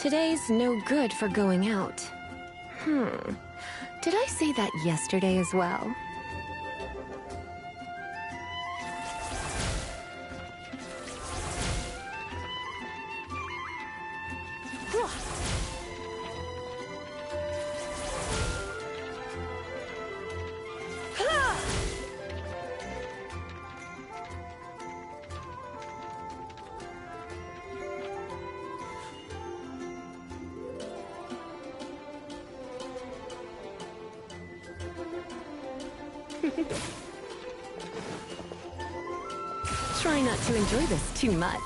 Today's no good for going out. Did I say that yesterday as well? Try not to enjoy this too much.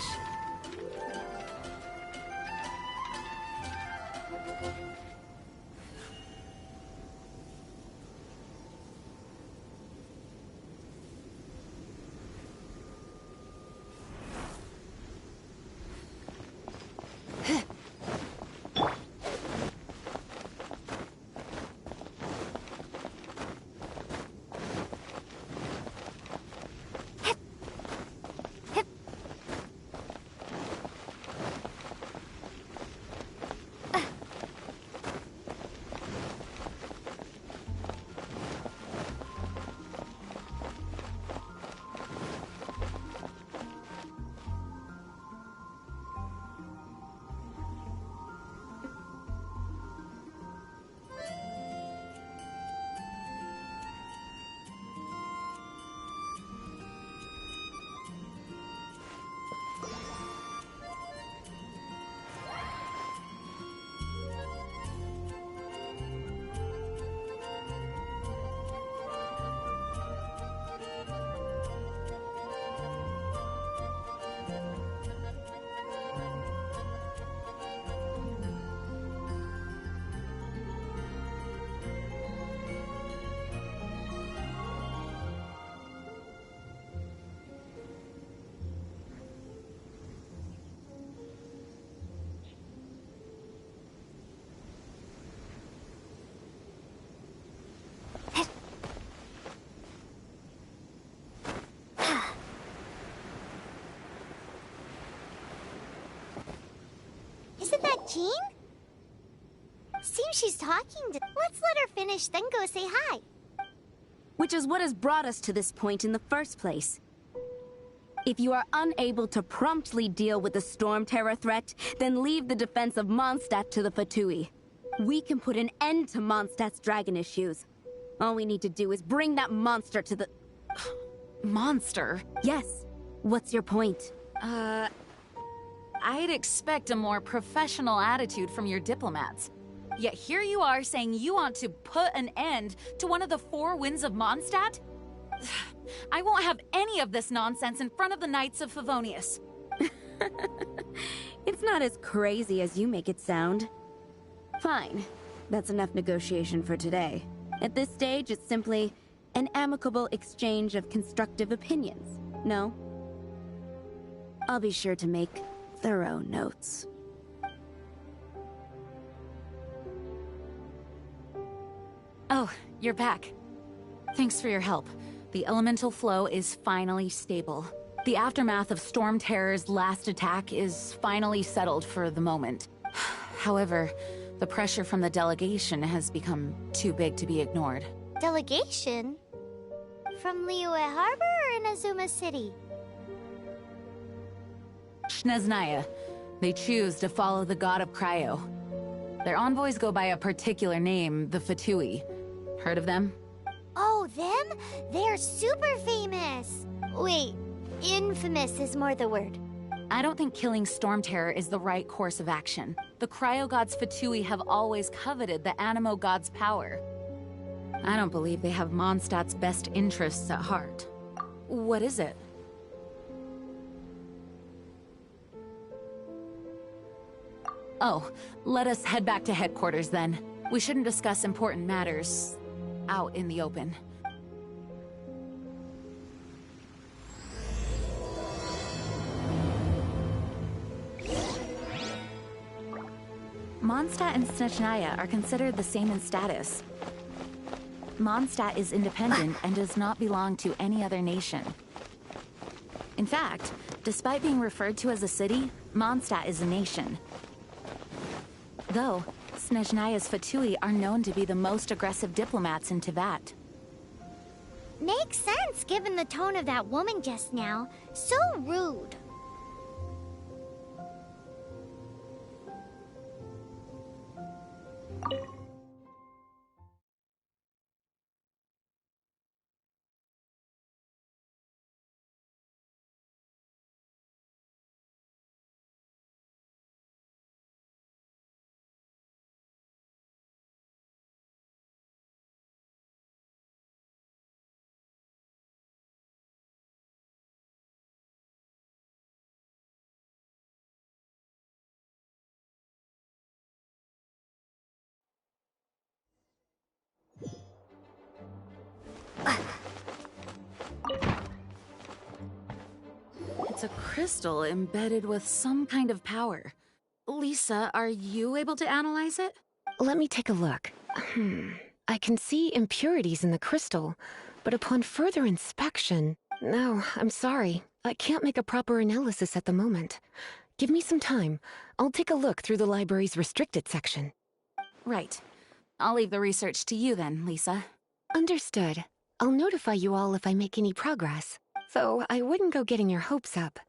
Isn't that Jean? Seems she's talking to... Let's let her finish, then go say hi. Which is what has brought us to this point in the first place. If you are unable to promptly deal with the Storm Terror threat, then leave the defense of Mondstadt to the Fatui. We can put an end to Mondstadt's dragon issues. All we need to do is bring that monster to the... Monster? Yes. What's your point? I'd expect a more professional attitude from your diplomats. Yet here you are saying you want to put an end to one of the four winds of Mondstadt? I won't have any of this nonsense in front of the Knights of Favonius. It's not as crazy as you make it sound. Fine. That's enough negotiation for today. At this stage, it's simply an amicable exchange of constructive opinions. No? I'll be sure to make thorough notes. Oh, you're back. Thanks for your help. The elemental flow is finally stable. The aftermath of Storm Terror's last attack is finally settled for the moment. However, the pressure from the delegation has become too big to be ignored. Delegation? From Liyue Harbor or Inazuma City? Shneznaya. They choose to follow the god of Cryo. Their envoys go by a particular name, the Fatui. Heard of them? Oh, them? They're super famous! Wait, infamous is more the word. I don't think killing Storm Terror is the right course of action. The Cryo God's Fatui have always coveted the Animo God's power. I don't believe they have Mondstadt's best interests at heart. What is it? Oh, let us head back to headquarters then. We shouldn't discuss important matters out in the open. Mondstadt and Snechnaya are considered the same in status. Mondstadt is independent and does not belong to any other nation. In fact, despite being referred to as a city, Mondstadt is a nation. Though, Snezhnaya's Fatui are known to be the most aggressive diplomats in Teyvat. Makes sense given the tone of that woman just now. So rude. It's a crystal embedded with some kind of power. Lisa, are you able to analyze it? Let me take a look. I can see impurities in the crystal, but upon further inspection... No, I'm sorry. I can't make a proper analysis at the moment. Give me some time. I'll take a look through the library's restricted section. Right. I'll leave the research to you then, Lisa. Understood. I'll notify you all if I make any progress. Though I wouldn't go getting your hopes up.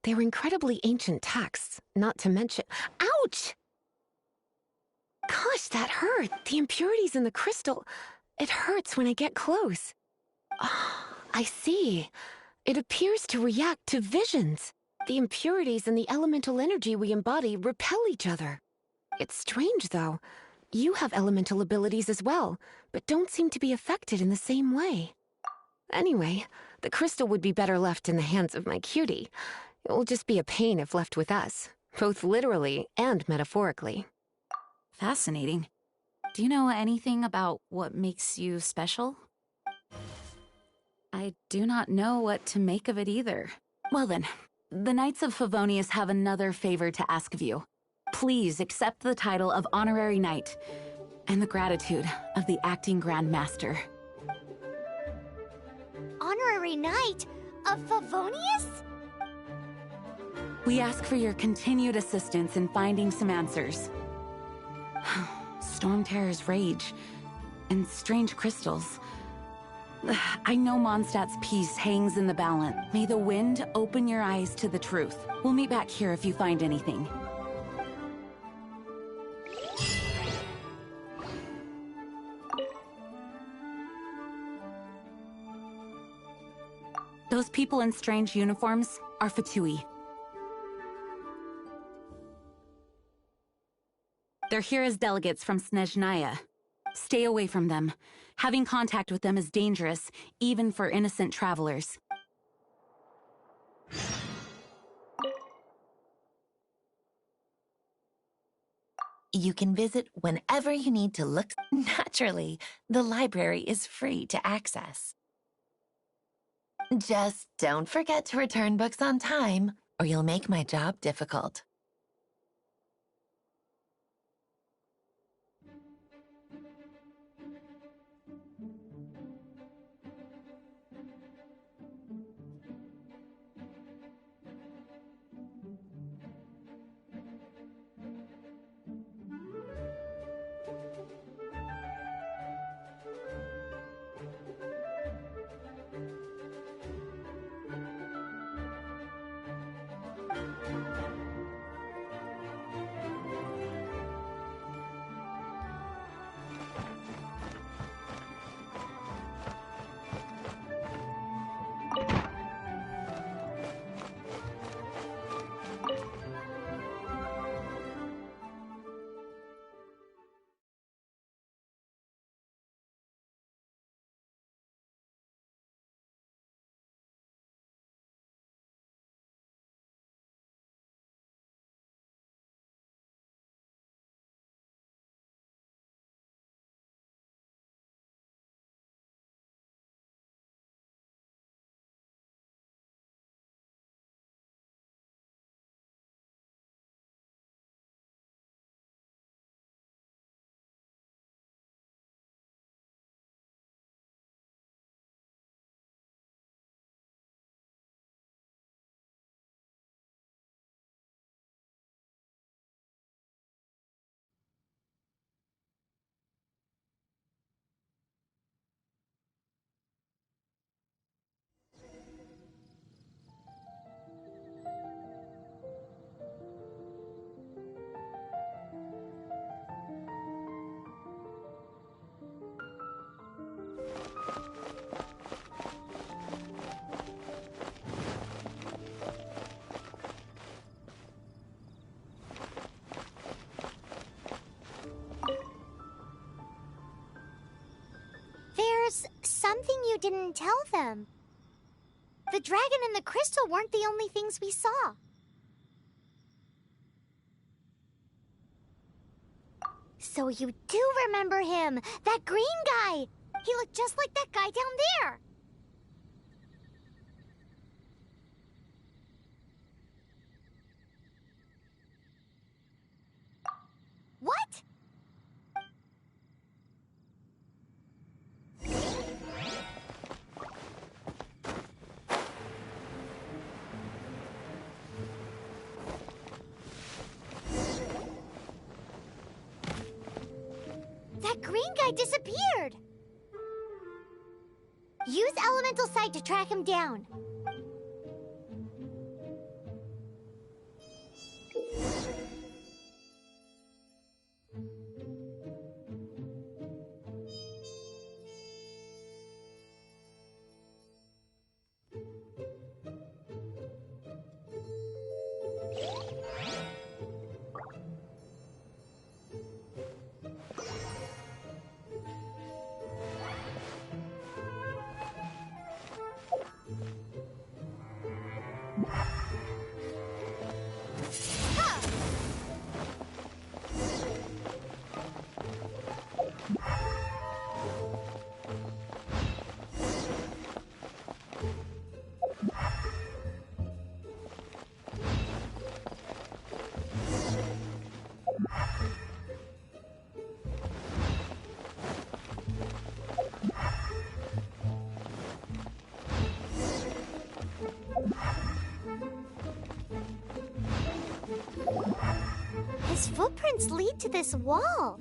They're incredibly ancient texts, not to mention... Ouch! Gosh, that hurt. The impurities in the crystal. It hurts when I get close. Oh, I see. It appears to react to visions. The impurities and the elemental energy we embody repel each other. It's strange, though. You have elemental abilities as well, but don't seem to be affected in the same way. Anyway, the crystal would be better left in the hands of my cutie. It will just be a pain if left with us, both literally and metaphorically. Fascinating. Do you know anything about what makes you special? I do not know what to make of it either. Well then, the Knights of Favonius have another favor to ask of you. Please accept the title of Honorary Knight and the gratitude of the Acting Grand Master. Honorary Knight of Favonius? We ask for your continued assistance in finding some answers. Storm Terror's rage and strange crystals. I know Mondstadt's peace hangs in the balance. May the wind open your eyes to the truth. We'll meet back here if you find anything. Those people in strange uniforms are Fatui. They're here as delegates from Snezhnaya. Stay away from them. Having contact with them is dangerous, even for innocent travelers. You can visit whenever you need to look. Naturally, the library is free to access. Just don't forget to return books on time, or you'll make my job difficult. There's something you didn't tell them. The dragon and the crystal weren't the only things we saw. So you do remember him! That green guy! He looked just like that guy down there! What? That green guy disappeared! Use Elemental Sight to track him down. His footprints lead to this wall.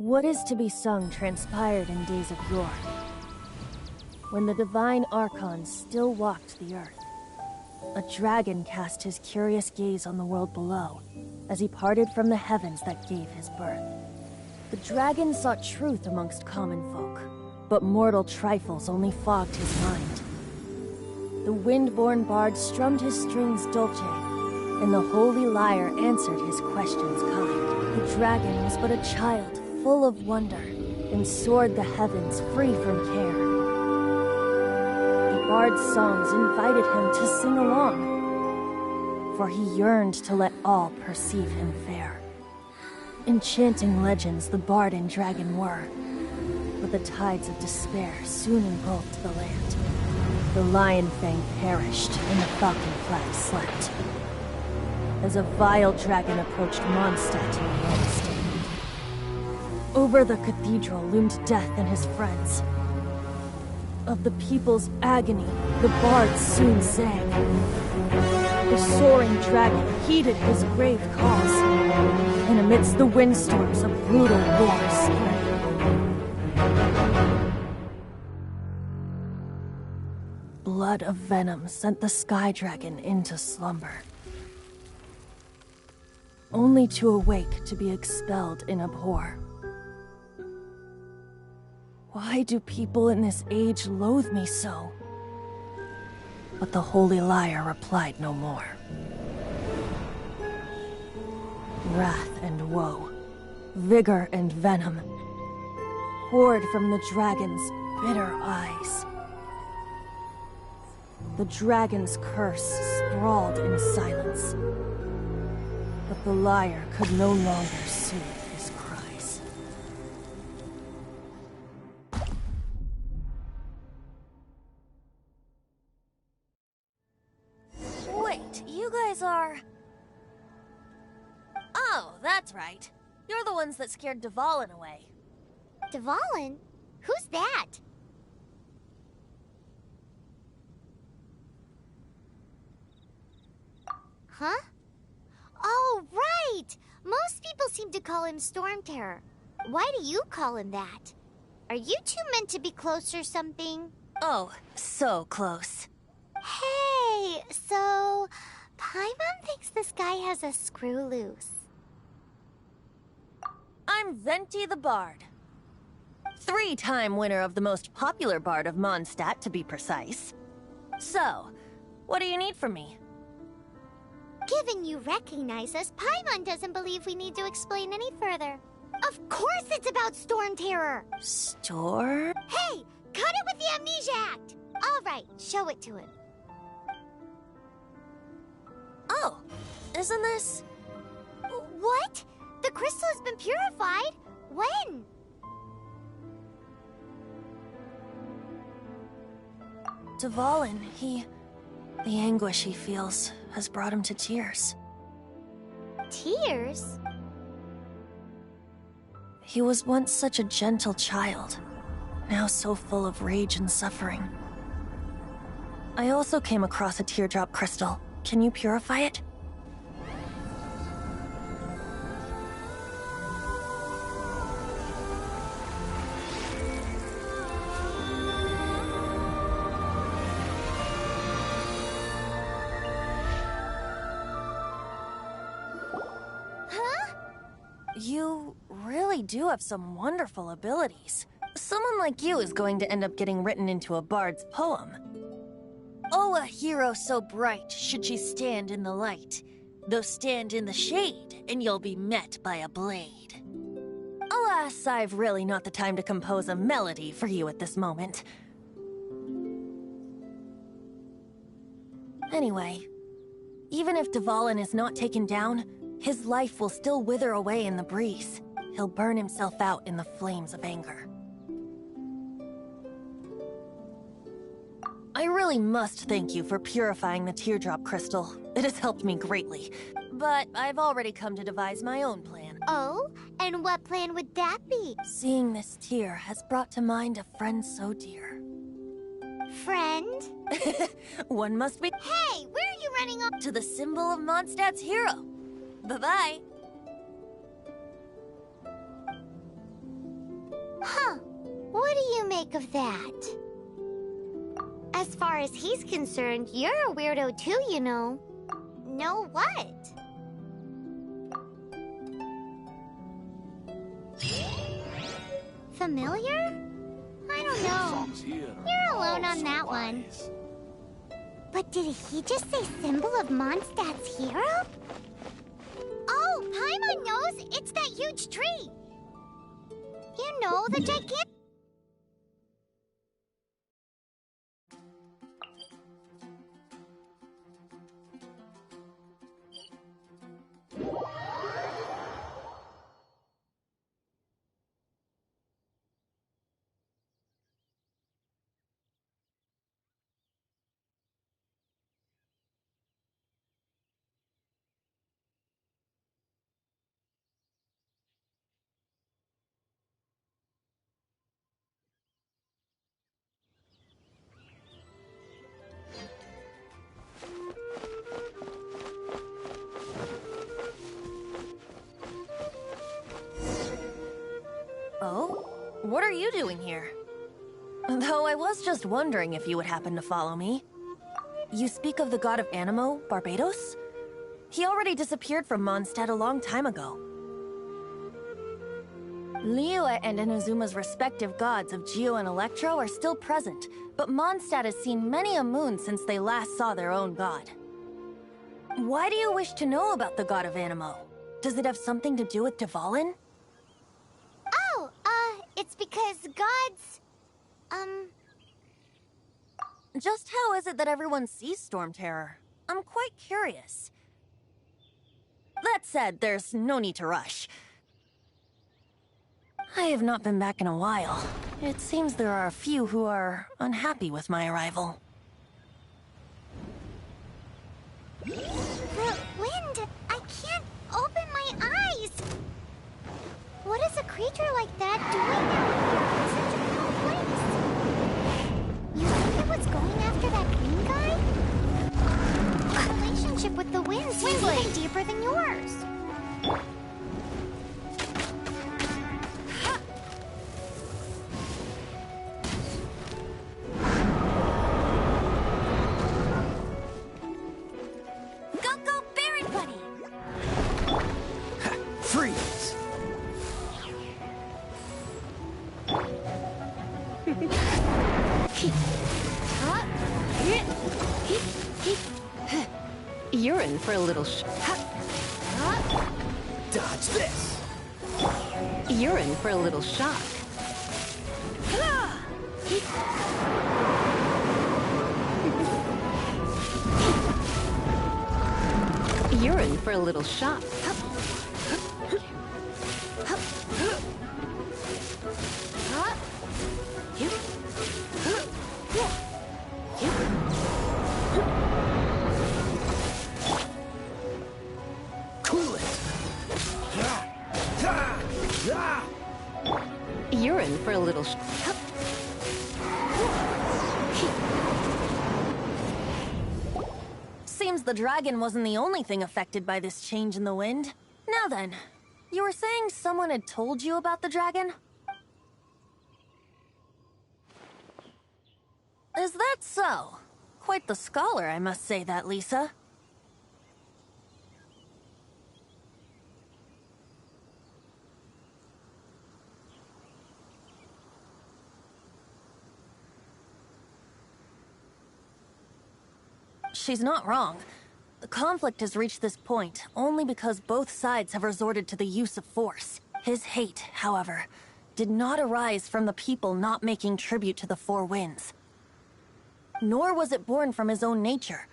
What is to be sung transpired in days of yore, when the divine archons still walked the earth. A dragon cast his curious gaze on the world below, as he parted from the heavens that gave his birth. The dragon sought truth amongst common folk, but mortal trifles only fogged his mind. The wind-born bard strummed his strings dolce, and the holy lyre answered his questions kind. The dragon was but a child, full of wonder, and soared the heavens free from care. The bard's songs invited him to sing along, for he yearned to let all perceive him fair. Enchanting legends the bard and dragon were, but the tides of despair soon engulfed the land. The lion fang perished, and the falcon flag slept, as a vile dragon approached Mondstadt in a world state. Over the cathedral loomed death and his friends. Of the people's agony, the bard soon sang. The soaring dragon heeded his grave calls, and amidst the windstorms a brutal war spread. Blood of venom sent the sky dragon into slumber, only to awake to be expelled in abhor. Why do people in this age loathe me so? But the holy liar replied no more. Wrath and woe, vigor and venom, poured from the dragon's bitter eyes. The dragon's curse sprawled in silence, but the liar could no longer soothe his cries. Wait, you guys are... Oh, that's right. You're the ones that scared Dvalin away. Dvalin? Who's that? Huh? Oh, right! Most people seem to call him Storm Terror. Why do you call him that? Are you two meant to be close or something? Oh, so close. Hey, so... Paimon thinks this guy has a screw loose. I'm Venti the Bard. 3-time winner of the most popular bard of Mondstadt, to be precise. So, what do you need from me? Given you recognize us, Paimon doesn't believe we need to explain any further. Of course it's about Storm Terror! Storm? Hey! Cut it with the Amnesia Act! Alright, show it to him. Oh, isn't this... What? The crystal has been purified? When? Dvalin, the anguish he feels has brought him to tears. Tears? He was once such a gentle child, now so full of rage and suffering. I also came across a teardrop crystal. Can you purify it? You really do have some wonderful abilities. Someone like you is going to end up getting written into a bard's poem. Oh, a hero so bright should she stand in the light, though stand in the shade, and you'll be met by a blade. Alas, I've really not the time to compose a melody for you at this moment. Anyway, even if Dvalin is not taken down, his life will still wither away in the breeze. He'll burn himself out in the flames of anger. I really must thank you for purifying the teardrop crystal. It has helped me greatly. But I've already come to devise my own plan. Oh? And what plan would that be? Seeing this tear has brought to mind a friend so dear. Friend? One must be... Hey, where are you running off? To the symbol of Mondstadt's hero. Bye-bye. Huh. What do you make of that? As far as he's concerned, you're a weirdo too, you know. Know what? Familiar? I don't know. You're alone on that one. But did he just say symbol of Mondstadt's hero? Oh, Paimon knows! It's that huge tree! You know, the gigantic... What are you doing here? Though I was just wondering if you would happen to follow me. You speak of the god of Animo, Barbados? He already disappeared from Mondstadt a long time ago. Liyue and Inazuma's respective gods of Geo and Electro are still present, but Mondstadt has seen many a moon since they last saw their own god. Why do you wish to know about the god of Animo? Does it have something to do with Dvalin? Oh, it's because gods... Just how is it that everyone sees Storm Terror? I'm quite curious. That said, there's no need to rush. I have not been back in a while. It seems there are a few who are unhappy with my arrival. The wind! I can't open my eyes! What is a creature like that doing out here in such a cold place? You think it was going after that green guy? The relationship with the wind seems even deeper than yours. Freeze! You're in for a little Dodge this! You're in for a little shock. You're in for a little shock. Cool it! You're in for a little Seems the dragon wasn't the only thing affected by this change in the wind. Now then, you were saying someone had told you about the dragon? Is that so? Quite the scholar, I must say that, Lisa. She's not wrong. The conflict has reached this point only because both sides have resorted to the use of force. His hate, however, did not arise from the people not making tribute to the Four Winds. Nor was it born from his own nature,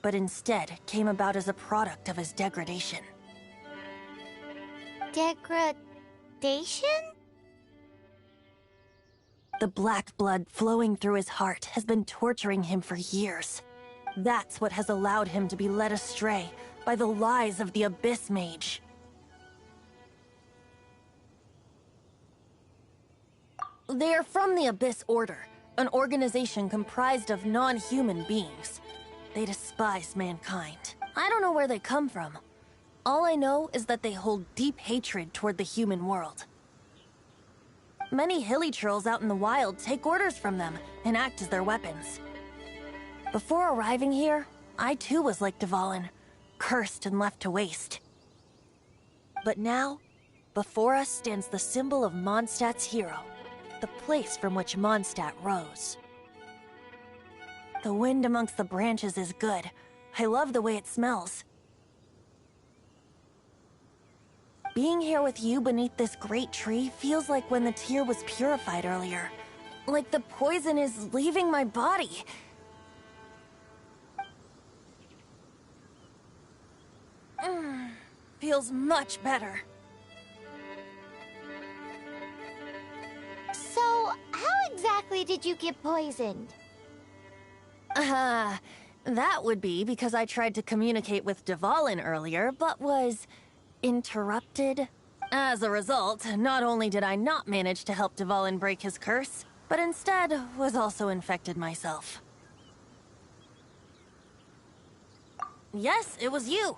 but instead came about as a product of his degradation. Degradation? The black blood flowing through his heart has been torturing him for years. That's what has allowed him to be led astray by the lies of the Abyss Mage. They are from the Abyss Order, an organization comprised of non-human beings. They despise mankind. I don't know where they come from. All I know is that they hold deep hatred toward the human world. Many hilly trolls out in the wild take orders from them and act as their weapons. Before arriving here, I too was like Dvalin, cursed and left to waste. But now, before us stands the symbol of Mondstadt's hero, the place from which Mondstadt rose. The wind amongst the branches is good. I love the way it smells. Being here with you beneath this great tree feels like when the tear was purified earlier. Like the poison is leaving my body. Feels much better. So, how exactly did you get poisoned? That would be because I tried to communicate with Dvalin earlier, but was interrupted. As a result, not only did I not manage to help Dvalin break his curse, but instead was also infected myself. Yes, it was you.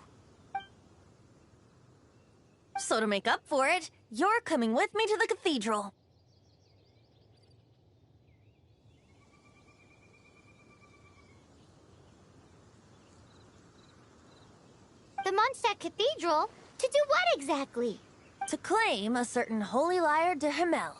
So to make up for it, you're coming with me to the cathedral. Mondstadt Cathedral to do what exactly? To claim a certain holy lyre de Himmel.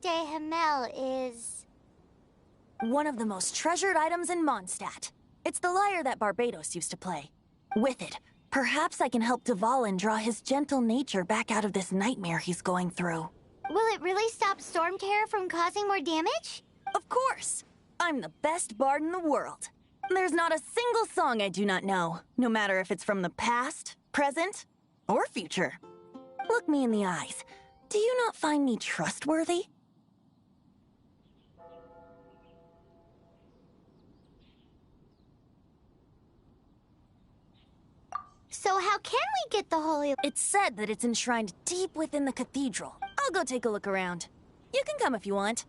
de Himmel is... one of the most treasured items in Mondstadt. It's the lyre that Barbados used to play. With it, perhaps I can help Dvalin draw his gentle nature back out of this nightmare he's going through. Will it really stop Storm Terror from causing more damage? Of course! I'm the best bard in the world. There's not a single song I do not know, no matter if it's from the past, present, or future. Look me in the eyes. Do you not find me trustworthy? So how can we get the holy... It's said that it's enshrined deep within the cathedral. I'll go take a look around. You can come if you want.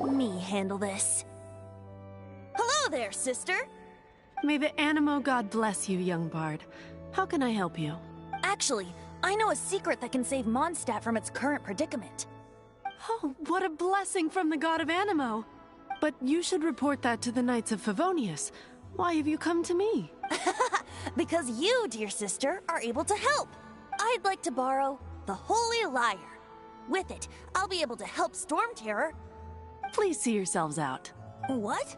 Let me handle this. Hello there, sister! May the Animo God bless you, young bard. How can I help you? Actually, I know a secret that can save Mondstadt from its current predicament. Oh, what a blessing from the God of Animo! But you should report that to the Knights of Favonius. Why have you come to me? Because you, dear sister, are able to help. I'd like to borrow the Holy Lyre. With it, I'll be able to help Storm Terror. Please see yourselves out. What?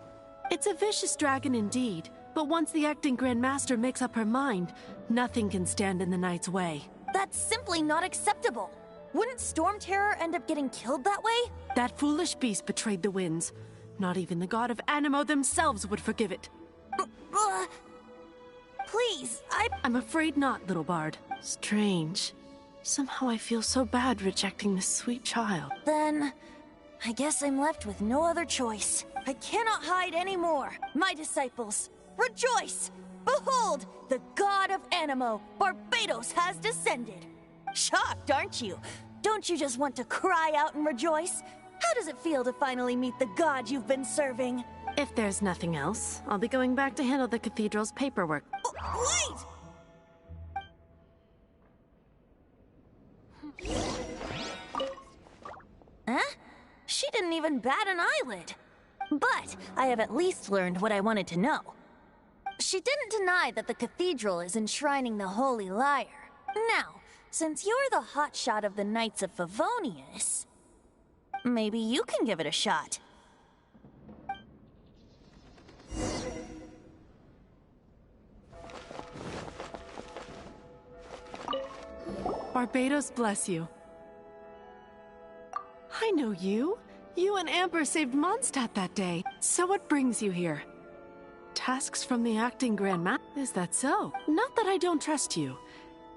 It's a vicious dragon indeed, But once the acting Grand Master makes up her mind, nothing can stand in the Knight's way. That's simply not acceptable. Wouldn't Storm Terror end up getting killed that way? That foolish beast betrayed the winds. Not even the god of Animo themselves would forgive it. Please, I'm afraid not, little bard. Strange. Somehow I feel so bad rejecting this sweet child. Then, I guess I'm left with no other choice. I cannot hide anymore. My disciples, rejoice! Behold, the god of Animo, Barbados, has descended. Shocked, aren't you? Don't you just want to cry out and rejoice? How does it feel to finally meet the god you've been serving? If there's nothing else, I'll be going back to handle the cathedral's paperwork. Wait! Huh? She didn't even bat an eyelid. But I have at least learned what I wanted to know. She didn't deny that the cathedral is enshrining the Holy Lyre. Now, since you're the hotshot of the Knights of Favonius, maybe you can give it a shot. Barbados bless you. I know you. You and Amber saved Mondstadt that day. So what brings you here? Tasks from the acting Grand Master? Is that so? Not that I don't trust you.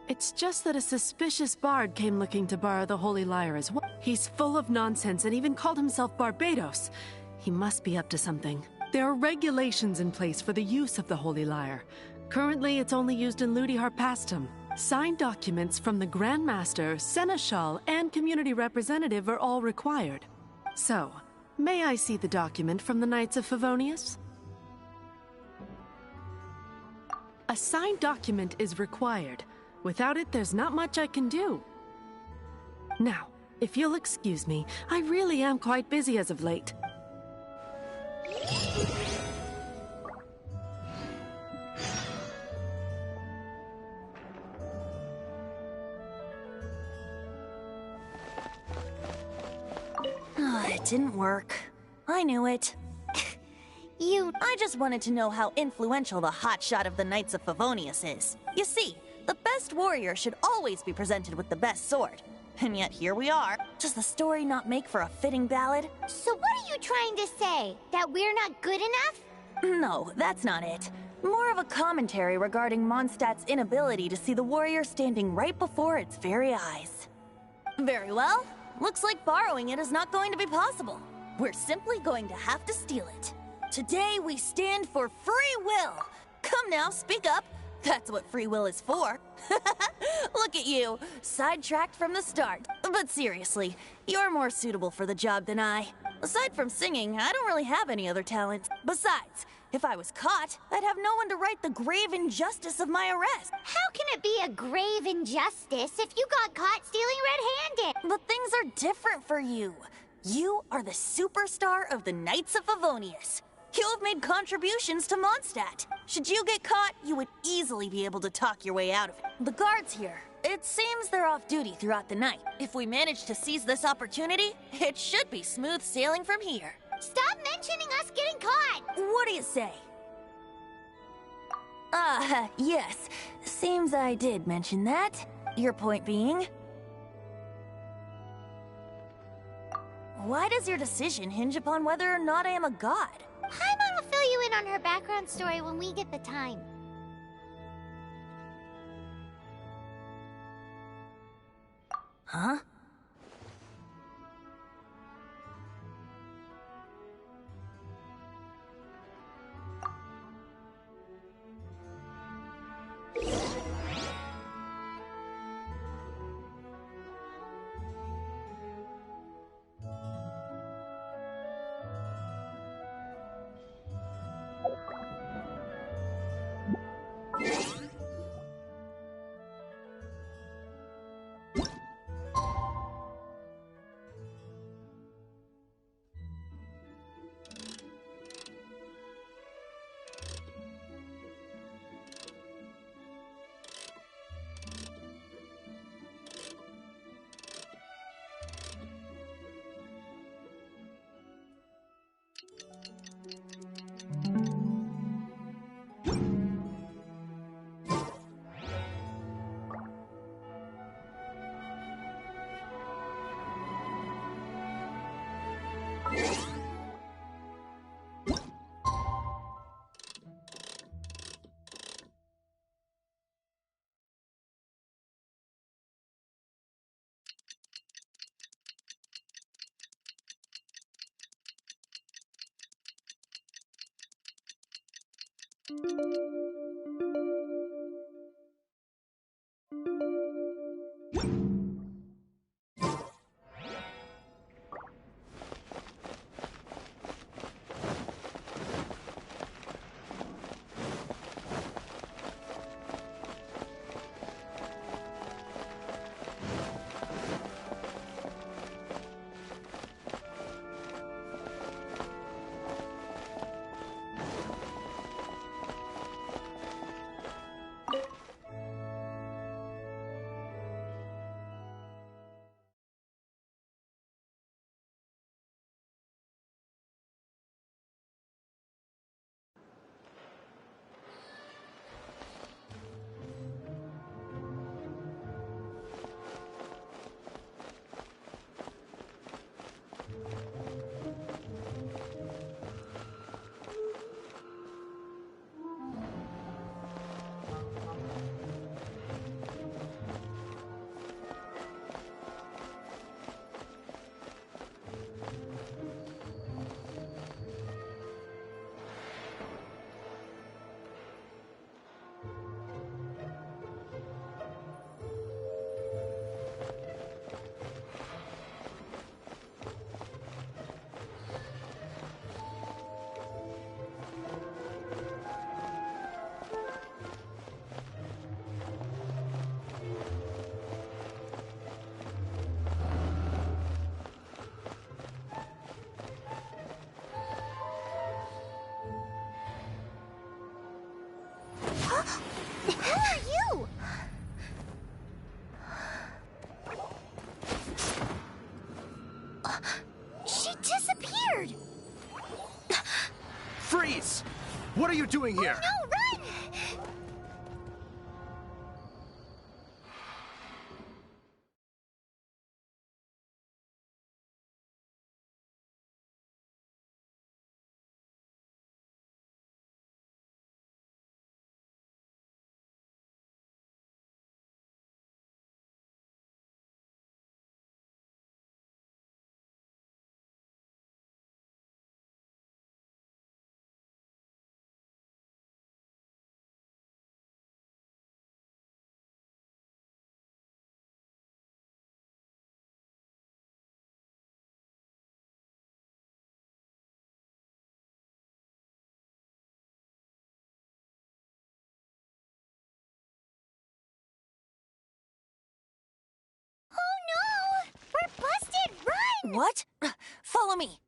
It's just that a suspicious bard came looking to borrow the Holy Lyre as well. He's full of nonsense and even called himself Barbados. He must be up to something. There are regulations in place for the use of the Holy Lyre. Currently, it's only used in Ludi Harpastum. Signed documents from the Grand Master, Seneschal, and Community Representative are all required. So, may I see the document from the Knights of Favonius? A signed document is required. Without it, there's not much I can do. Now, if you'll excuse me, I really am quite busy as of late. It didn't work. I knew it. I just wanted to know how influential the hotshot of the Knights of Favonius is. You see, the best warrior should always be presented with the best sword. And yet here we are. Does the story not make for a fitting ballad? So what are you trying to say? That we're not good enough? No, that's not it. More of a commentary regarding Mondstadt's inability to see the warrior standing right before its very eyes. Very well. Looks like borrowing it is not going to be possible. We're simply going to have to steal it. Today we stand for free will. Come now, speak up. That's what free will is for. Look at you, sidetracked from the start. But seriously, you're more suitable for the job than I. Aside from singing, I don't really have any other talents. Besides, if I was caught, I'd have no one to right the grave injustice of my arrest. How can it be a grave injustice if you got caught stealing red-handed? But things are different for you. You are the superstar of the Knights of Favonius. You have made contributions to Mondstadt. Should you get caught, you would easily be able to talk your way out of it. The guards here, it seems they're off duty throughout the night. If we manage to seize this opportunity, it should be smooth sailing from here. Stop mentioning us getting caught! What do you say? Yes. Seems I did mention that. Your point being? Why does your decision hinge upon whether or not I am a god? Paimon will fill you in on her background story when we get the time. Huh? The hell are you? She disappeared! Freeze! What are you doing here? Oh, no, run! Oh no! We're busted! Run! What? Follow me.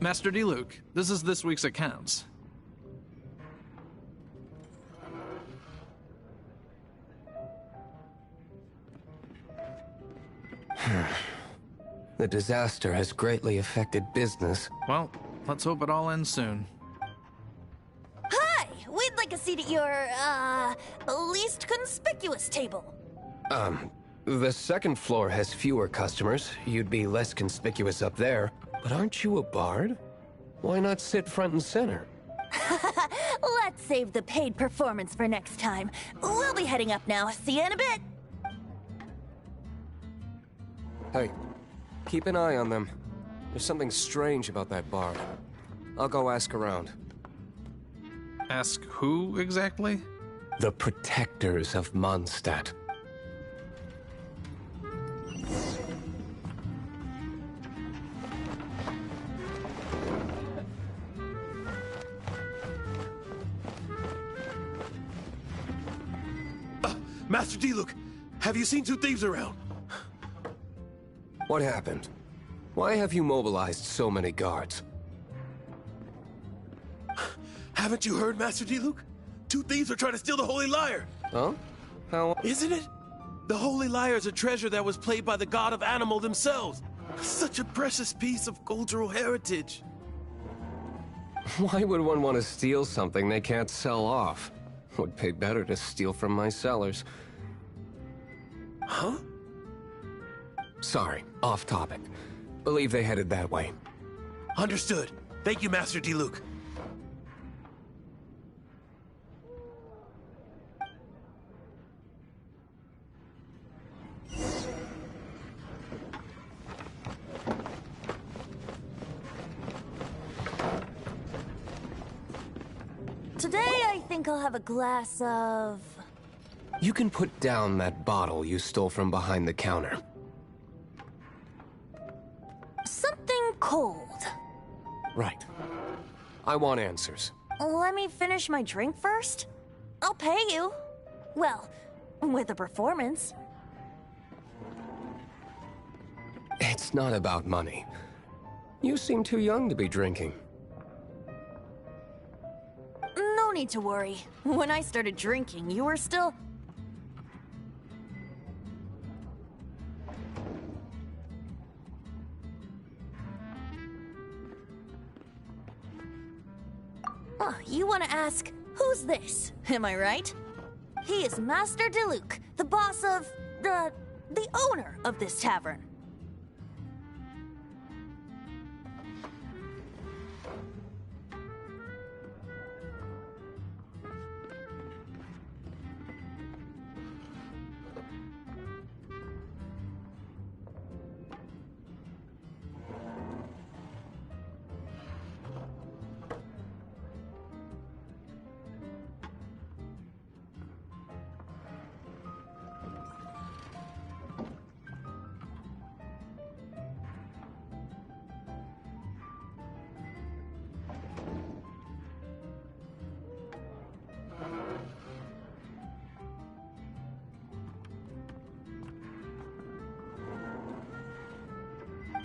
Master D. Luke, this is this week's accounts. The disaster has greatly affected business. Well, let's hope it all ends soon. Hi! We'd like a seat at your, least conspicuous table. The second floor has fewer customers. You'd be less conspicuous up there. But aren't you a bard? Why not sit front and center? Let's save the paid performance for next time. We'll be heading up now. See you in a bit. Hey, keep an eye on them. There's something strange about that bard. I'll go ask around. Ask who exactly? The protectors of Mondstadt. Master Diluc, have you seen two thieves around? What happened? Why have you mobilized so many guards? Haven't you heard, Master Diluc? Two thieves are trying to steal the Holy Lyre! Huh? How? Isn't it? The Holy Lyre is a treasure that was played by the god of animal themselves. Such a precious piece of cultural heritage. Why would one want to steal something they can't sell off? Would pay better to steal from my sellers. Huh? Sorry, off topic. Believe they headed that way. Understood. Thank you, Master Diluc. Today, I think I'll have a glass of... You can put down that bottle you stole from behind the counter. something cold. Right. I want answers. Let me finish my drink first. I'll pay you. Well, with a performance. It's not about money. You seem too young to be drinking. No need to worry. When I started drinking, you were still... Oh, you want to ask, who's this? Am I right? He is Master Diluc, the boss of... the owner of this tavern.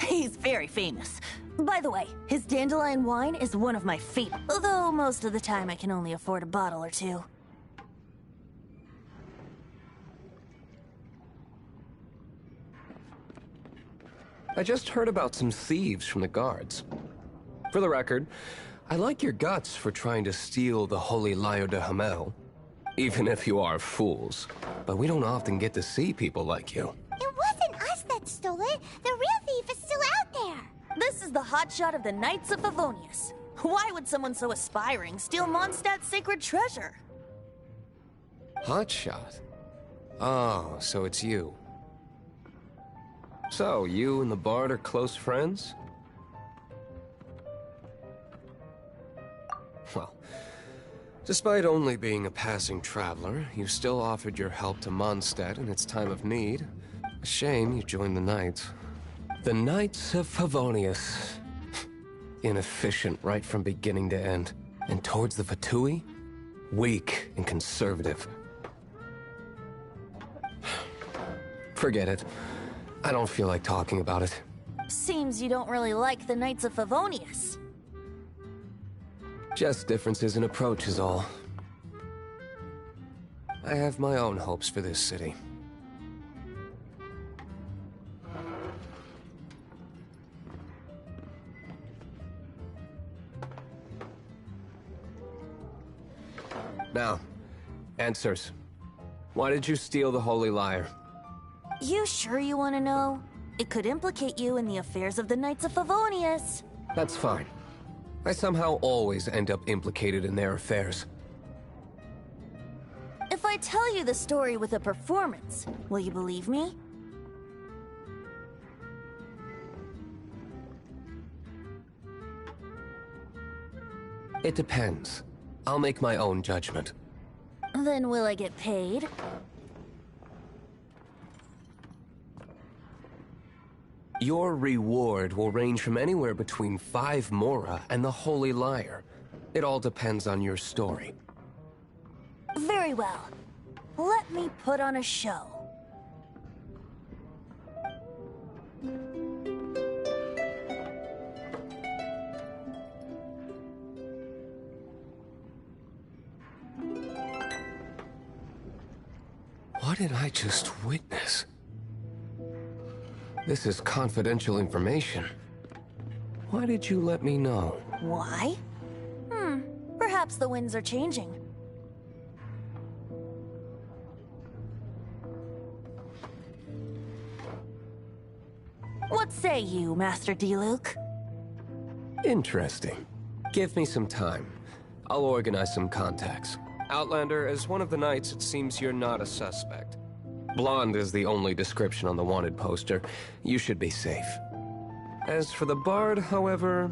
He's very famous. By the way, his dandelion wine is one of my favorites, although most of the time I can only afford a bottle or two. I just heard about some thieves from the guards. For the record, I like your guts for trying to steal the Holy Lyre de Hamel. Even if you are fools. But we don't often get to see people like you. It wasn't us that stole it. The real thief is still out there. This is the hotshot of the Knights of Favonius. Why would someone so aspiring steal Mondstadt's sacred treasure? Hotshot? Oh, so it's you. So, you and the bard are close friends? Well, despite only being a passing traveler, you still offered your help to Mondstadt in its time of need. A shame you joined the Knights. The Knights of Favonius. Inefficient right from beginning to end. And towards the Fatui, weak and conservative. Forget it. I don't feel like talking about it. Seems you don't really like the Knights of Favonius. Just differences in approach is all. I have my own hopes for this city. Answers. Why did you steal the Holy Lyre? You sure you want to know? It could implicate you in the affairs of the Knights of Favonius. That's fine. I somehow always end up implicated in their affairs. If I tell you the story with a performance, will you believe me? It depends. I'll make my own judgment. Then will I get paid? Your reward will range from anywhere between 5 Mora and the Holy Lyre. It all depends on your story. Very well. Let me put on a show. What did I just witness? This is confidential information. Why did you let me know? Why? Perhaps the winds are changing. What say you, Master Diluc? Interesting. Give me some time. I'll organize some contacts. Outlander, as one of the knights, it seems you're not a suspect. Blonde is the only description on the wanted poster. You should be safe. As for the bard, however,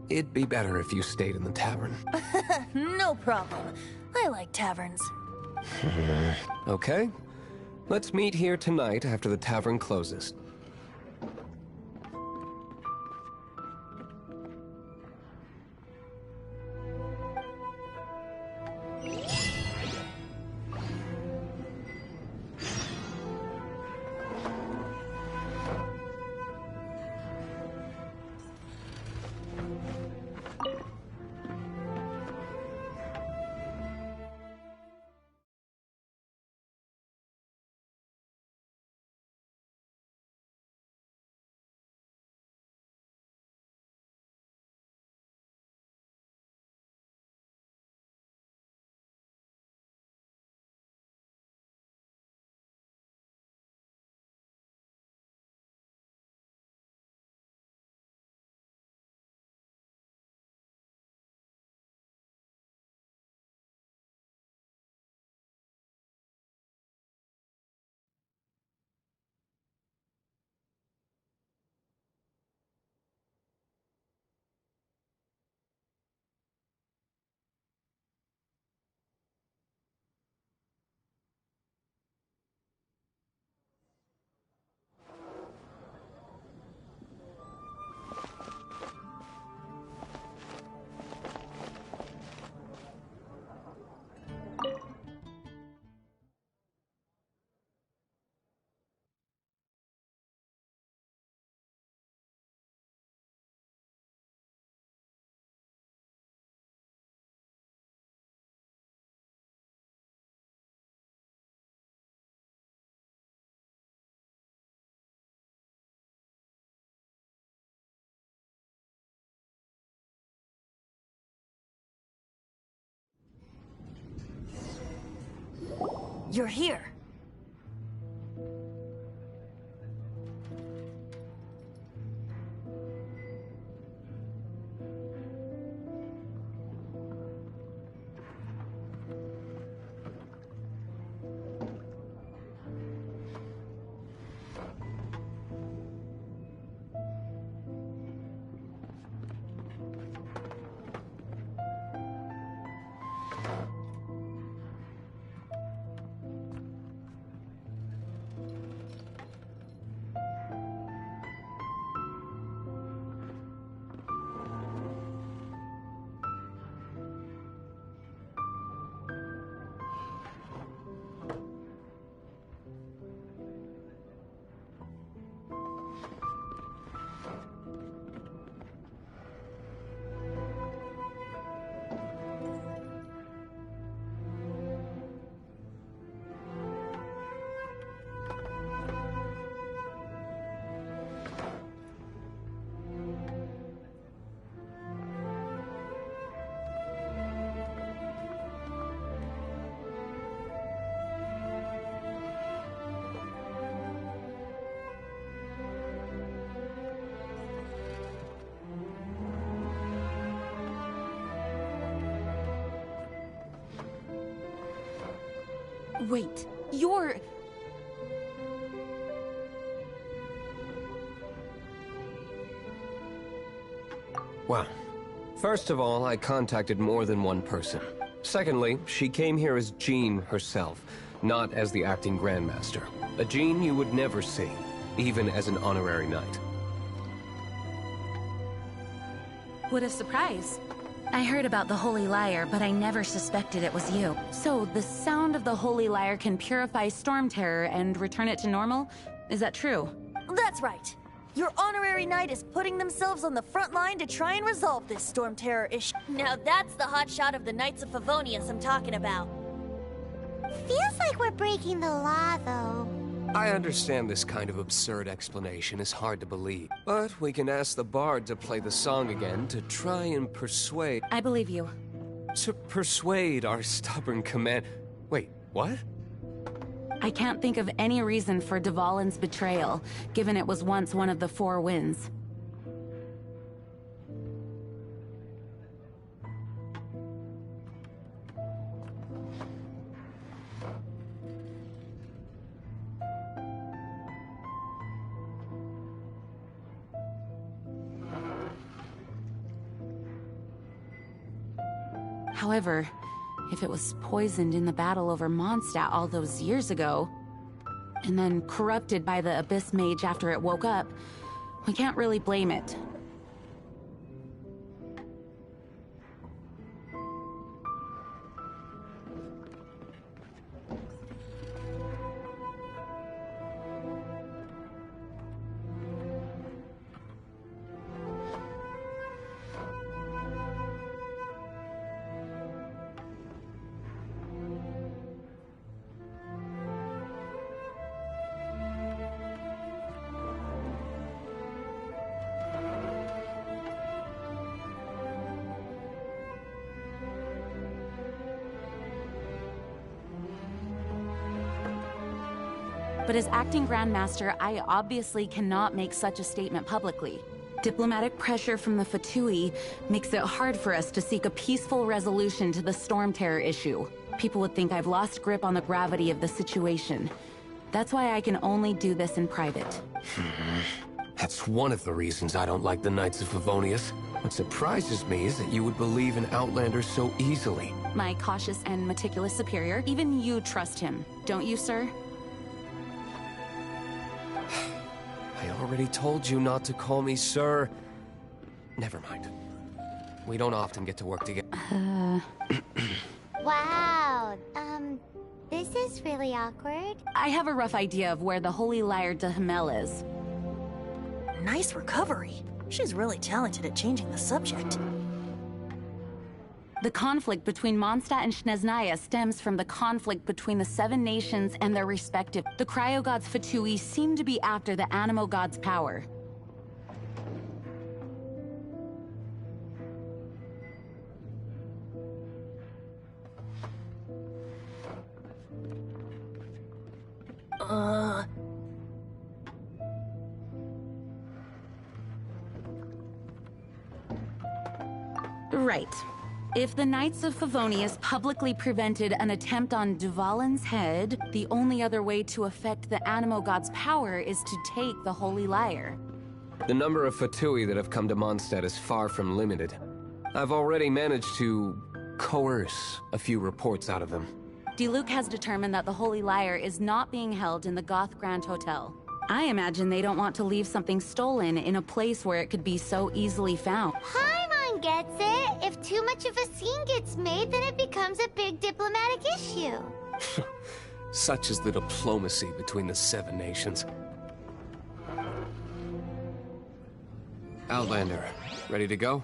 it'd be better if you stayed in the tavern. No problem. I like taverns. Okay. Let's meet here tonight after the tavern closes. You're here. Wait, you're... Well, first of all, I contacted more than one person. Secondly, she came here as Jean herself, not as the acting Grandmaster. A Jean you would never see, even as an honorary knight. What a surprise. I heard about the Holy Lyre, but I never suspected it was you. So, the sound of the Holy Lyre can purify Storm Terror and return it to normal? Is that true? That's right. Your honorary knight is putting themselves on the front line to try and resolve this Storm Terror issue. Now that's the hotshot of the Knights of Favonius I'm talking about. Feels like we're breaking the law, though. I understand this kind of absurd explanation is hard to believe, but we can ask the bard to play the song again to try and persuade... I believe you. To persuade our stubborn command... Wait, what? I can't think of any reason for Dvalin's betrayal, given it was once one of the Four Winds. However, if it was poisoned in the battle over Mondstadt all those years ago, and then corrupted by the Abyss Mage after it woke up, we can't really blame it. But as acting Grandmaster, I obviously cannot make such a statement publicly. Diplomatic pressure from the Fatui makes it hard for us to seek a peaceful resolution to the Storm Terror issue. People would think I've lost grip on the gravity of the situation. That's why I can only do this in private. That's one of the reasons I don't like the Knights of Favonius. What surprises me is that you would believe in Outlanders so easily. My cautious and meticulous superior, even you trust him, don't you, sir? I already told you not to call me sir. Never mind. We don't often get to work together. Wow, this is really awkward. I have a rough idea of where the Holy Lyre de Himmel is. Nice recovery. She's really talented at changing the subject. The conflict between Mondstadt and Snezhnaya stems from the conflict between the Seven Nations and their respective... The Cryo-Gods Fatui seem to be after the Animo God's power. Right. If the Knights of Favonius publicly prevented an attempt on Dvalin's head, the only other way to affect the Animo God's power is to take the Holy Lyre. The number of Fatui that have come to Mondstadt is far from limited. I've already managed to coerce a few reports out of them. Diluc has determined that the Holy Lyre is not being held in the Goth Grand Hotel. I imagine they don't want to leave something stolen in a place where it could be so easily found. Paimon gets it. If too much of a scene gets made, then it becomes a big diplomatic issue. Such is the diplomacy between the Seven Nations. Outlander, ready to go?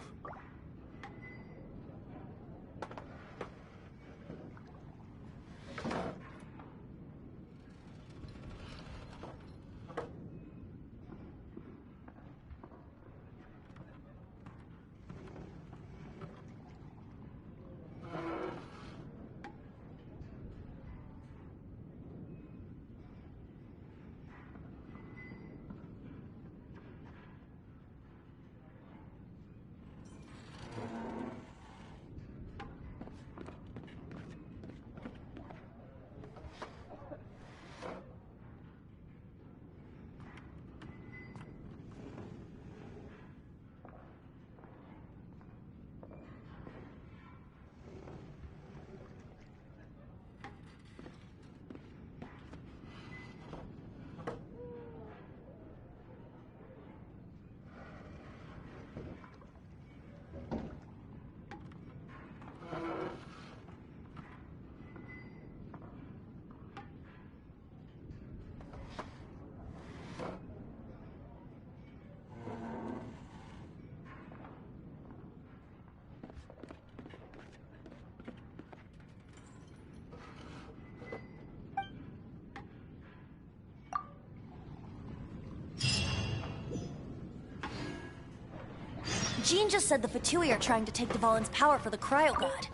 Jean just said the Fatui are trying to take Dvalin's power for the Cryo God.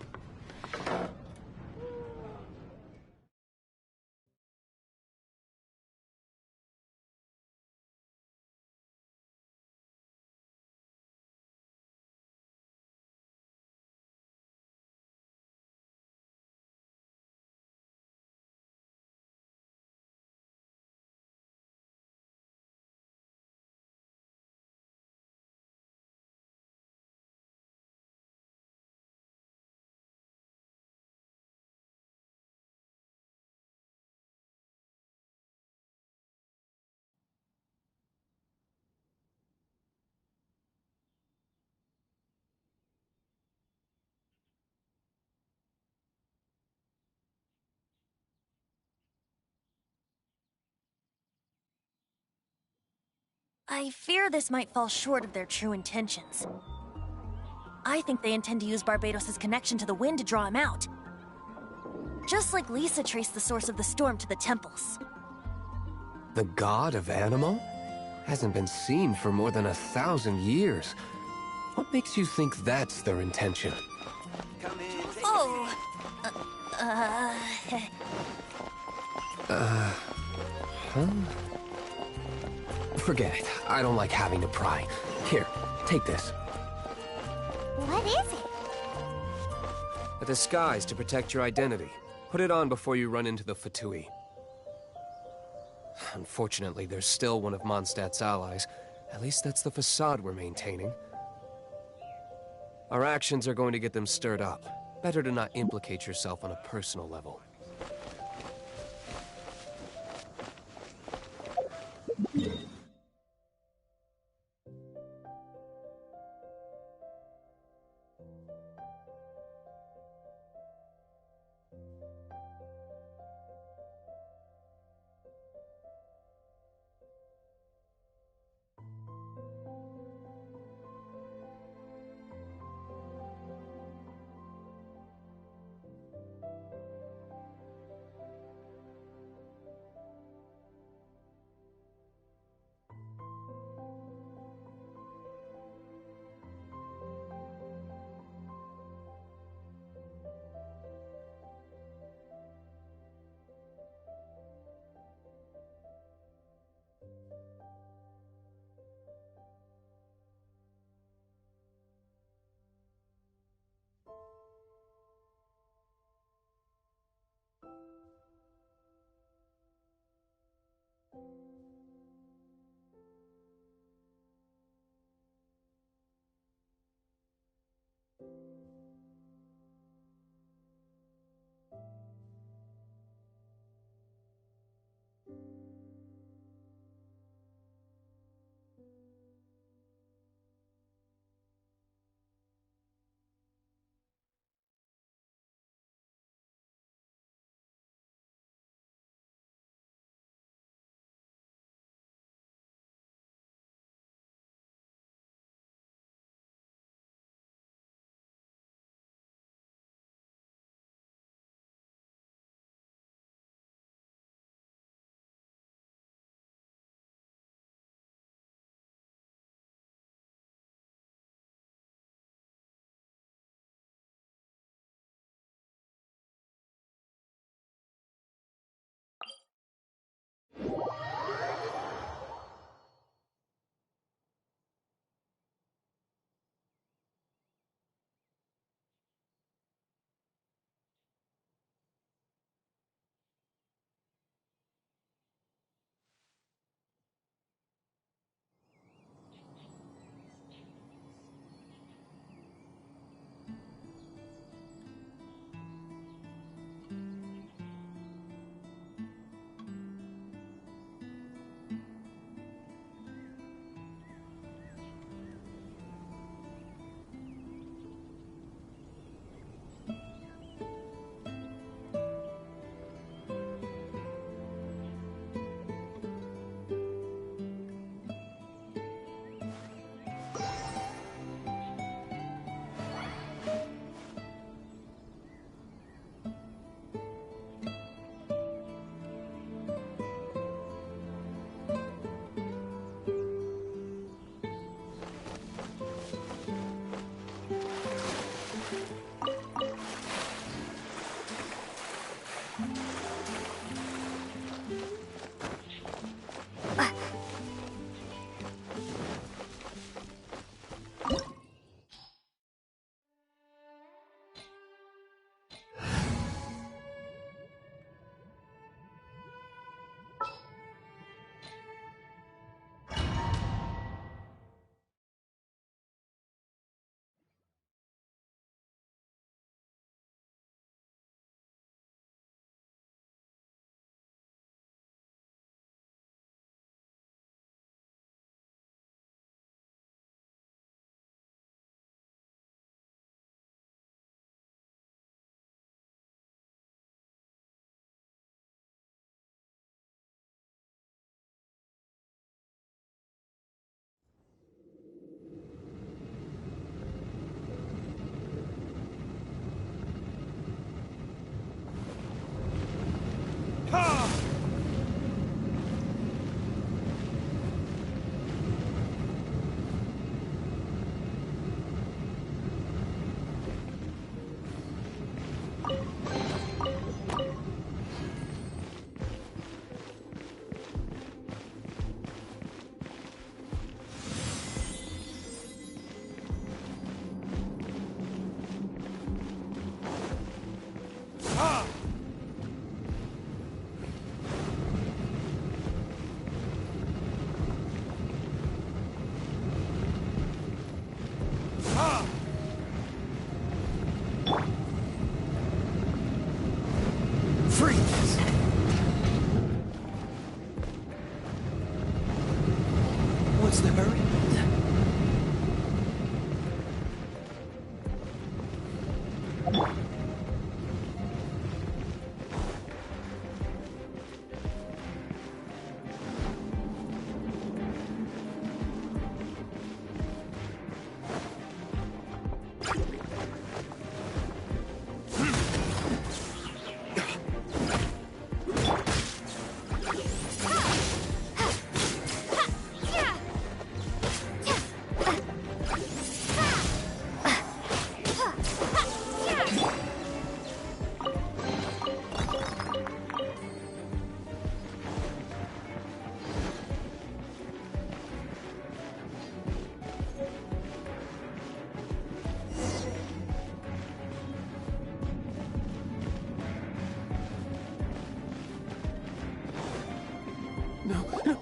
I fear this might fall short of their true intentions. I think they intend to use Barbados' connection to the wind to draw him out. Just like Lisa traced the source of the storm to the temples. The god of Animal? Hasn't been seen for more than 1,000 years. What makes you think that's their intention? Oh! Huh? Forget it. I don't like having to pry. Here, take this. What is it? A disguise to protect your identity. Put it on before you run into the Fatui. Unfortunately, there's still one of Mondstadt's allies. At least that's the facade we're maintaining. Our actions are going to get them stirred up. Better to not implicate yourself on a personal level. What's the hurry?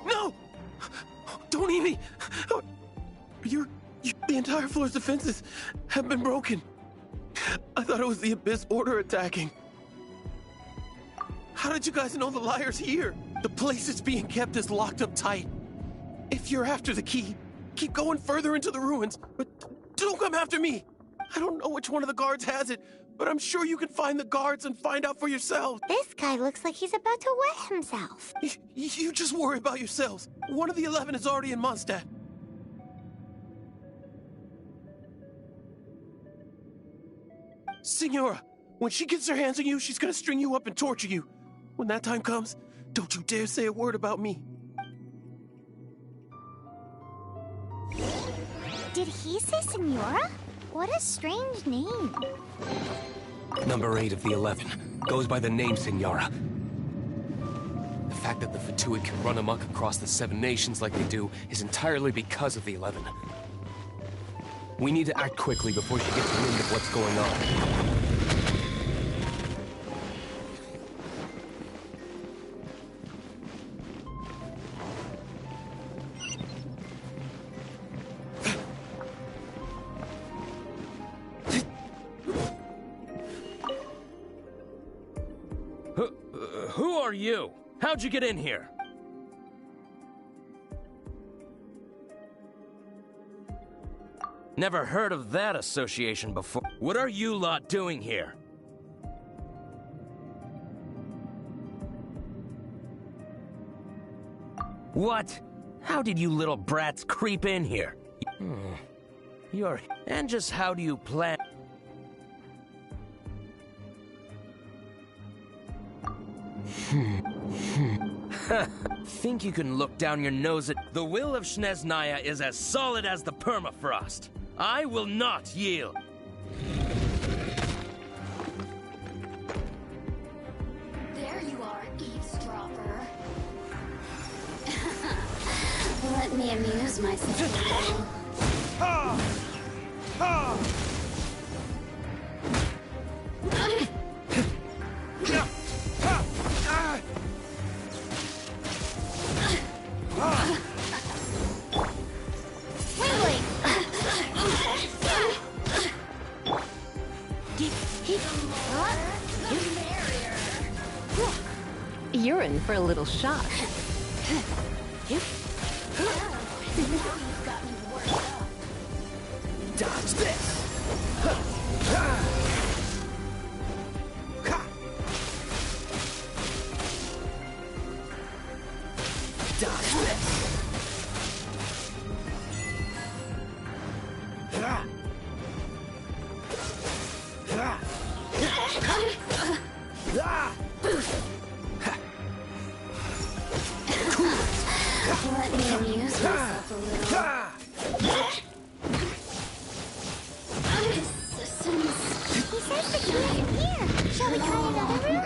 No! Don't eat me! The entire floor's defenses have been broken. I thought it was the Abyss Order attacking. How did you guys know the liar's here? The place it's being kept is locked up tight. If you're after the key, keep going further into the ruins, but don't come after me. I don't know which one of the guards has it, but I'm sure you can find the guards and find out for yourself. This guy looks like he's about to wet himself. You just worry about yourselves. One of the 11 is already in Mondstadt. Signora, when she gets her hands on you, she's gonna string you up and torture you. When that time comes, don't you dare say a word about me. Did he say Senora? What a strange name. Number 8 of the 11 goes by the name Senora. The fact that the Fatui can run amok across the 7 nations like they do is entirely because of the 11. We need to act quickly before she gets wind of what's going on. Who are you? How'd you get in here? Never heard of that association before. What are you lot doing here? What? How did you little brats creep in here? And just how do you plan? Think you can look down your nose at... The will of Snezhnaya is as solid as the permafrost. I will not yield. There you are, eavesdropper. Let me amuse myself. You're in for a little shock. Dodge this! Dodge this! Let me amuse myself a little. He says the key isn't here. Shall we try another room?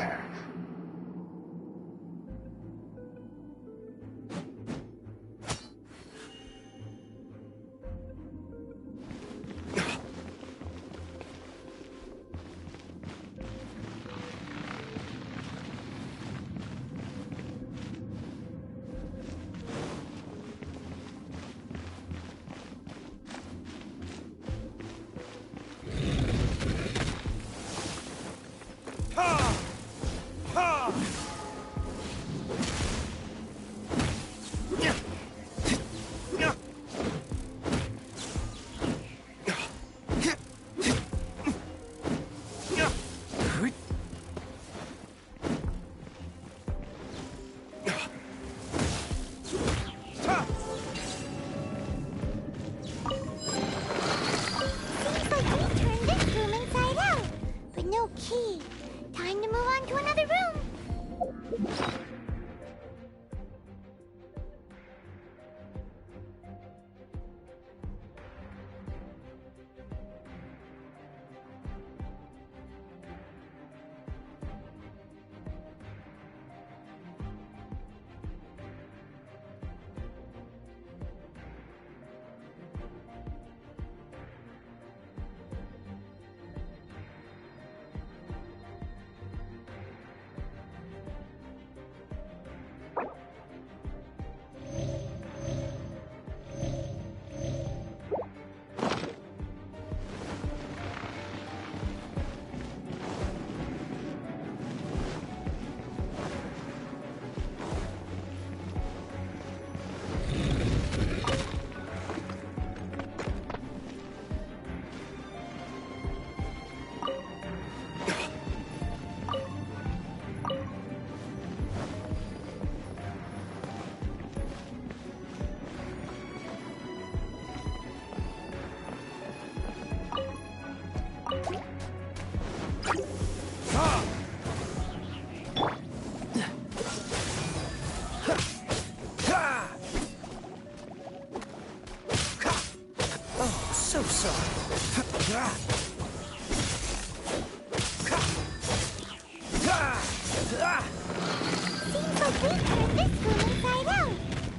We turned this room inside out,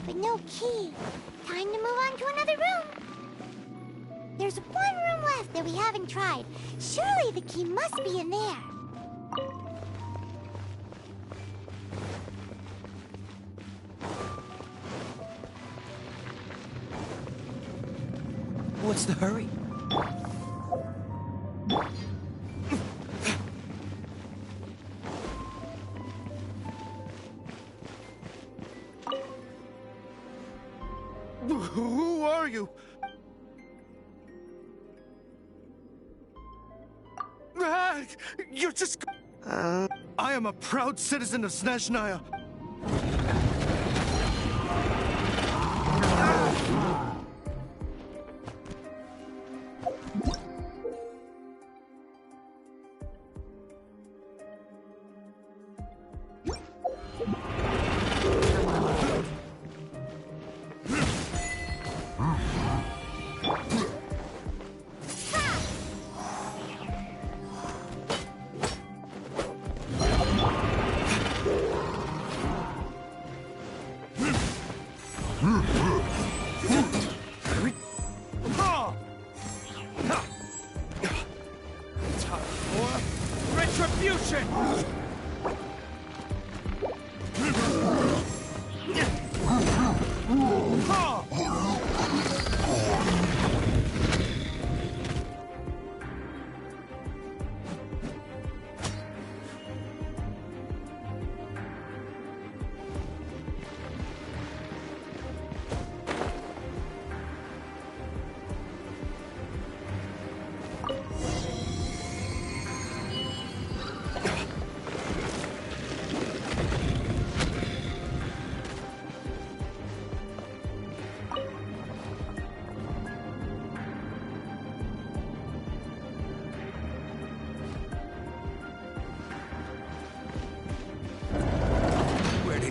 but no key. Time to move on to another room. There's one room left that we haven't tried. Surely the key must be in there. What's the hurry? Who are you? Ah, you're just... I am a proud citizen of Snezhnaya.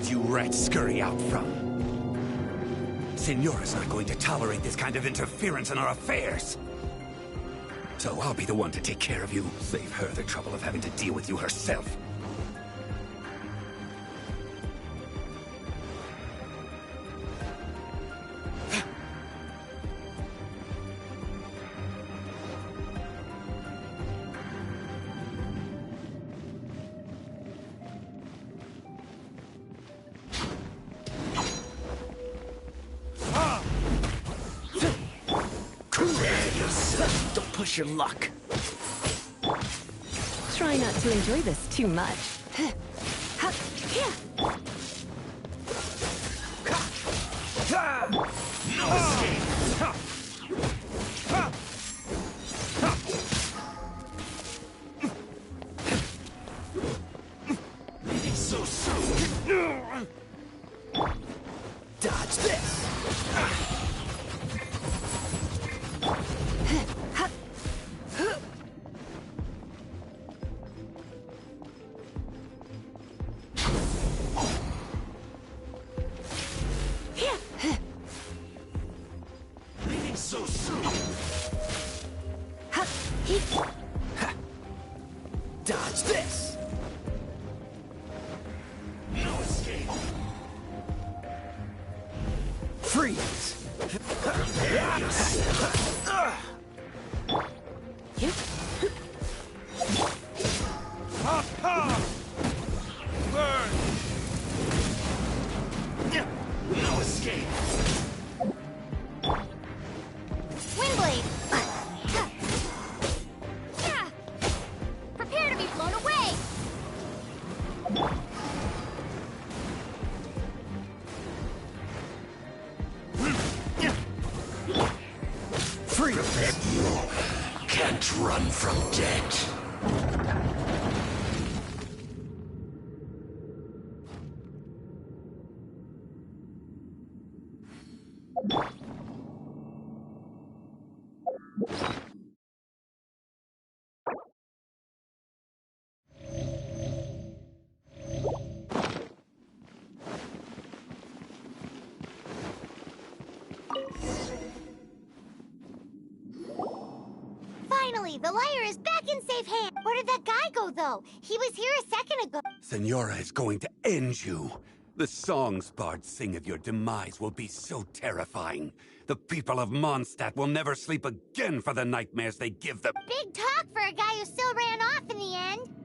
You rats scurry out from? Signora's not going to tolerate this kind of interference in our affairs. So I'll be the one to take care of you. Save her the trouble of having to deal with you herself. Your luck. Try not to enjoy this too much. No escape! Leaving so soon! Dodge this! Dodge this! No escape! Freeze! Burn! No escape! Windblade! Prepare to be blown away! Freeze! You can't run from death. Finally, the lyre is back in safe hands. Where did that guy go, though? He was here a second ago. Signora is going to end you. The songs bards sing of your demise will be so terrifying. The people of Mondstadt will never sleep again for the nightmares they give them. Big talk for a guy who still ran off in the end.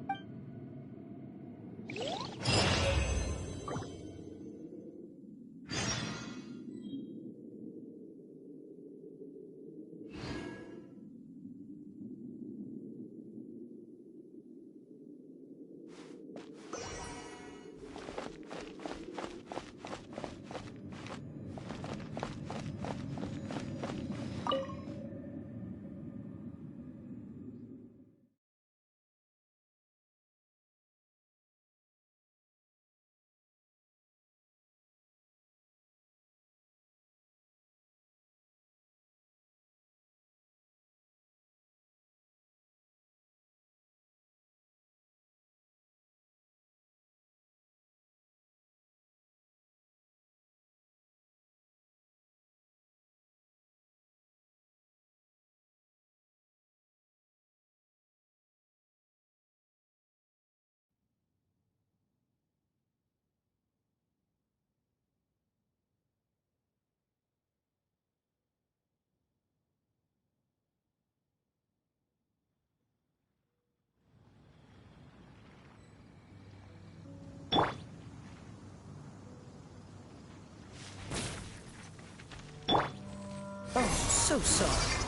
Oh, so sorry.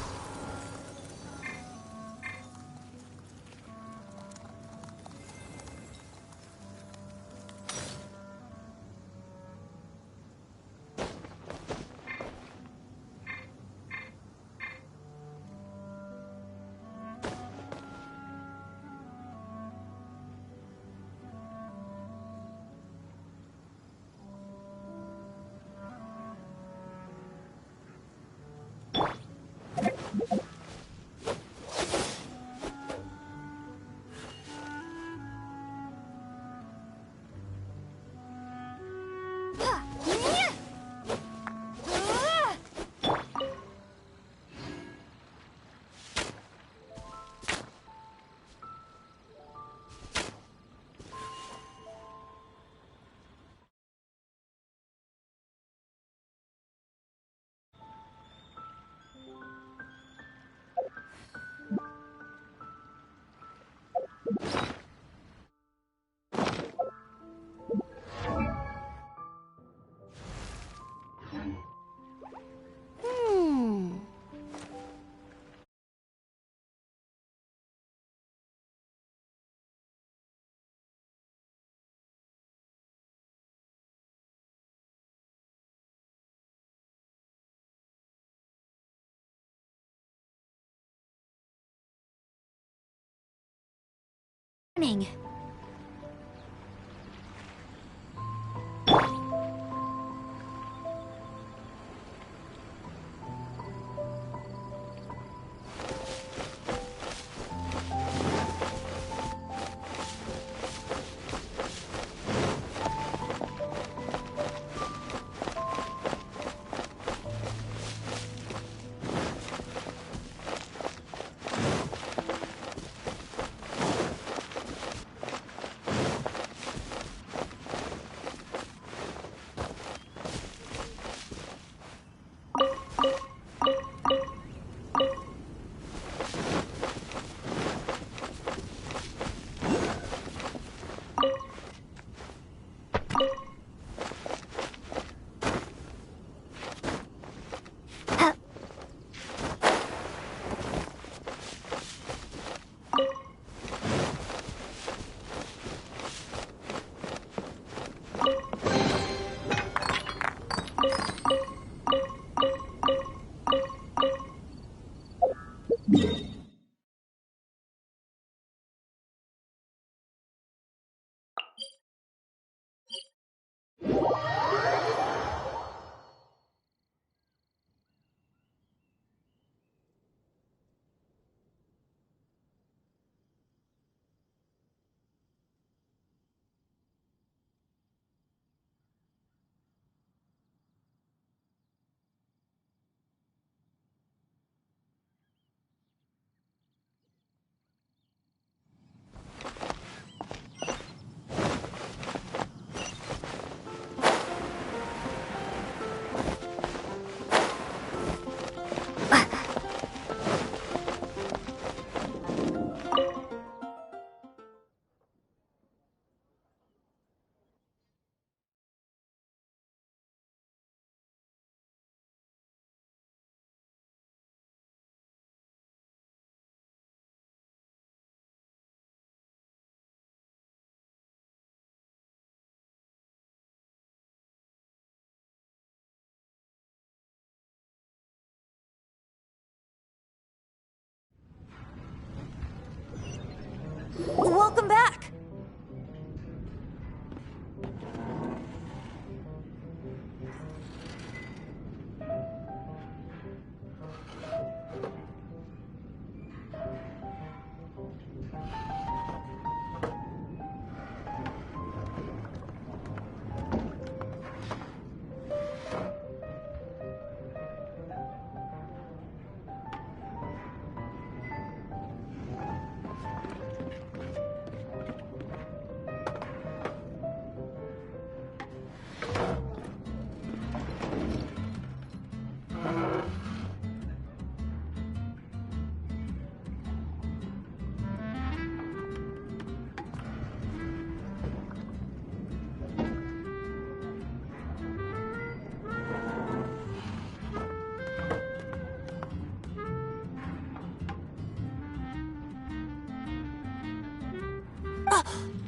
Morning.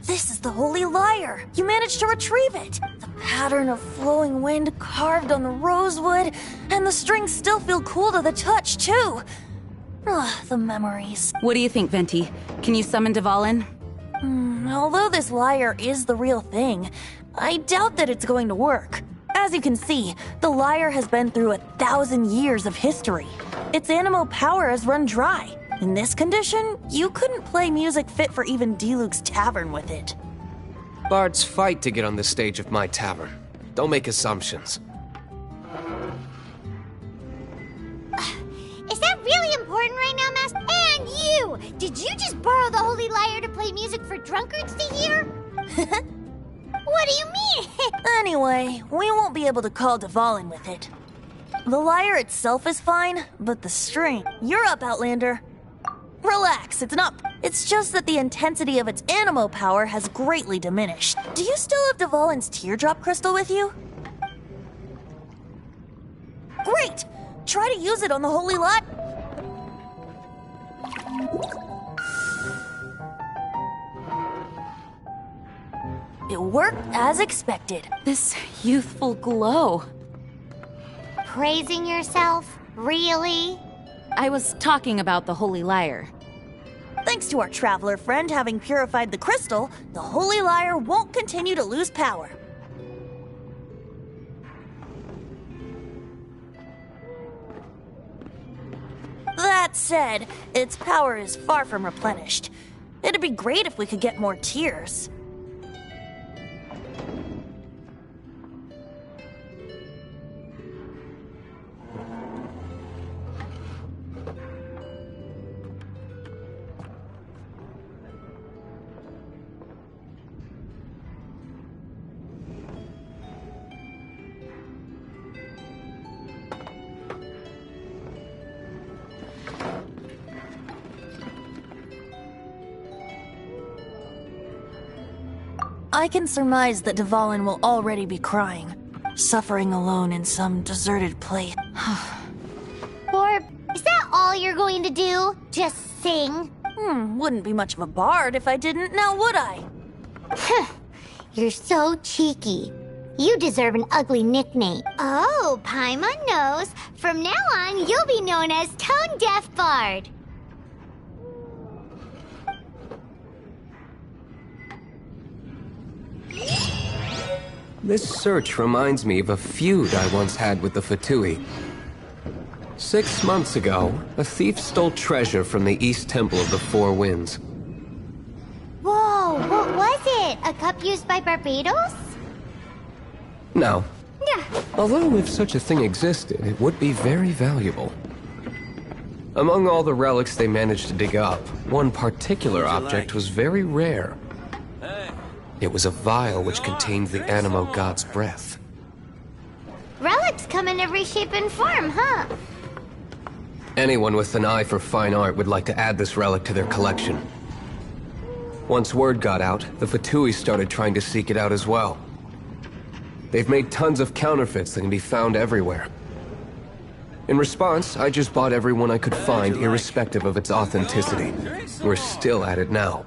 This is the Holy Lyre! You managed to retrieve it! The pattern of flowing wind carved on the rosewood, and the strings still feel cool to the touch, too! The memories. What do you think, Venti? Can you summon Dvalin? Although this lyre is the real thing, I doubt that it's going to work. As you can see, the lyre has been through 1,000 years of history. Its animo power has run dry. In this condition, you couldn't play music fit for even Diluc's tavern with it. Bards fight to get on the stage of my tavern. Don't make assumptions. Is that really important right now, Master? And you! Did you just borrow the Holy Lyre to play music for drunkards to hear? What do you mean? Anyway, we won't be able to call Dvalin with it. The lyre itself is fine, but the string... You're up, Outlander. Relax, it's not... It's just that the intensity of its animo power has greatly diminished. Do you still have Dvalin's teardrop crystal with you? Great! Try to use it on the Holy Lyre. It worked as expected. This youthful glow. Praising yourself? Really? I was talking about the Holy Lyre. Thanks to our traveler friend having purified the crystal, the Holy Lyre won't continue to lose power. That said, its power is far from replenished. It'd be great if we could get more tears. I can surmise that Dvalin will already be crying, suffering alone in some deserted place. Or is that all you're going to do? Just sing? Wouldn't be much of a bard if I didn't, now would I? You're so cheeky. You deserve an ugly nickname. Oh, Paimon knows. From now on, you'll be known as Tone Deaf Bard. This search reminds me of a feud I once had with the Fatui. 6 months ago, a thief stole treasure from the East Temple of the Four Winds. Whoa, what was it? A cup used by Barbados? No. Yeah. Although if such a thing existed, it would be very valuable. Among all the relics they managed to dig up, one particular object was very rare. It was a vial which contained the Animo God's breath. Relics come in every shape and form, huh? Anyone with an eye for fine art would like to add this relic to their collection. Once word got out, the Fatui started trying to seek it out as well. They've made tons of counterfeits that can be found everywhere. In response, I just bought every one I could find, irrespective of its authenticity. We're still at it now.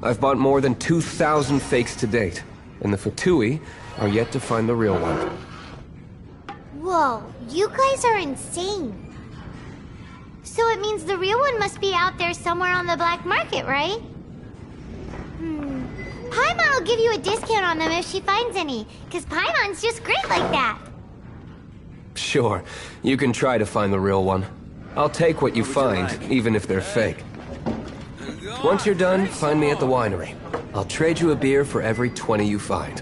I've bought more than 2,000 fakes to date, and the Fatui are yet to find the real one. Whoa, you guys are insane. So it means the real one must be out there somewhere on the black market, right? Paimon will give you a discount on them if she finds any, because Paimon's just great like that. Sure, you can try to find the real one. I'll take what you find, even if they're fake. Once you're done, find me at the winery. I'll trade you a beer for every 20 you find.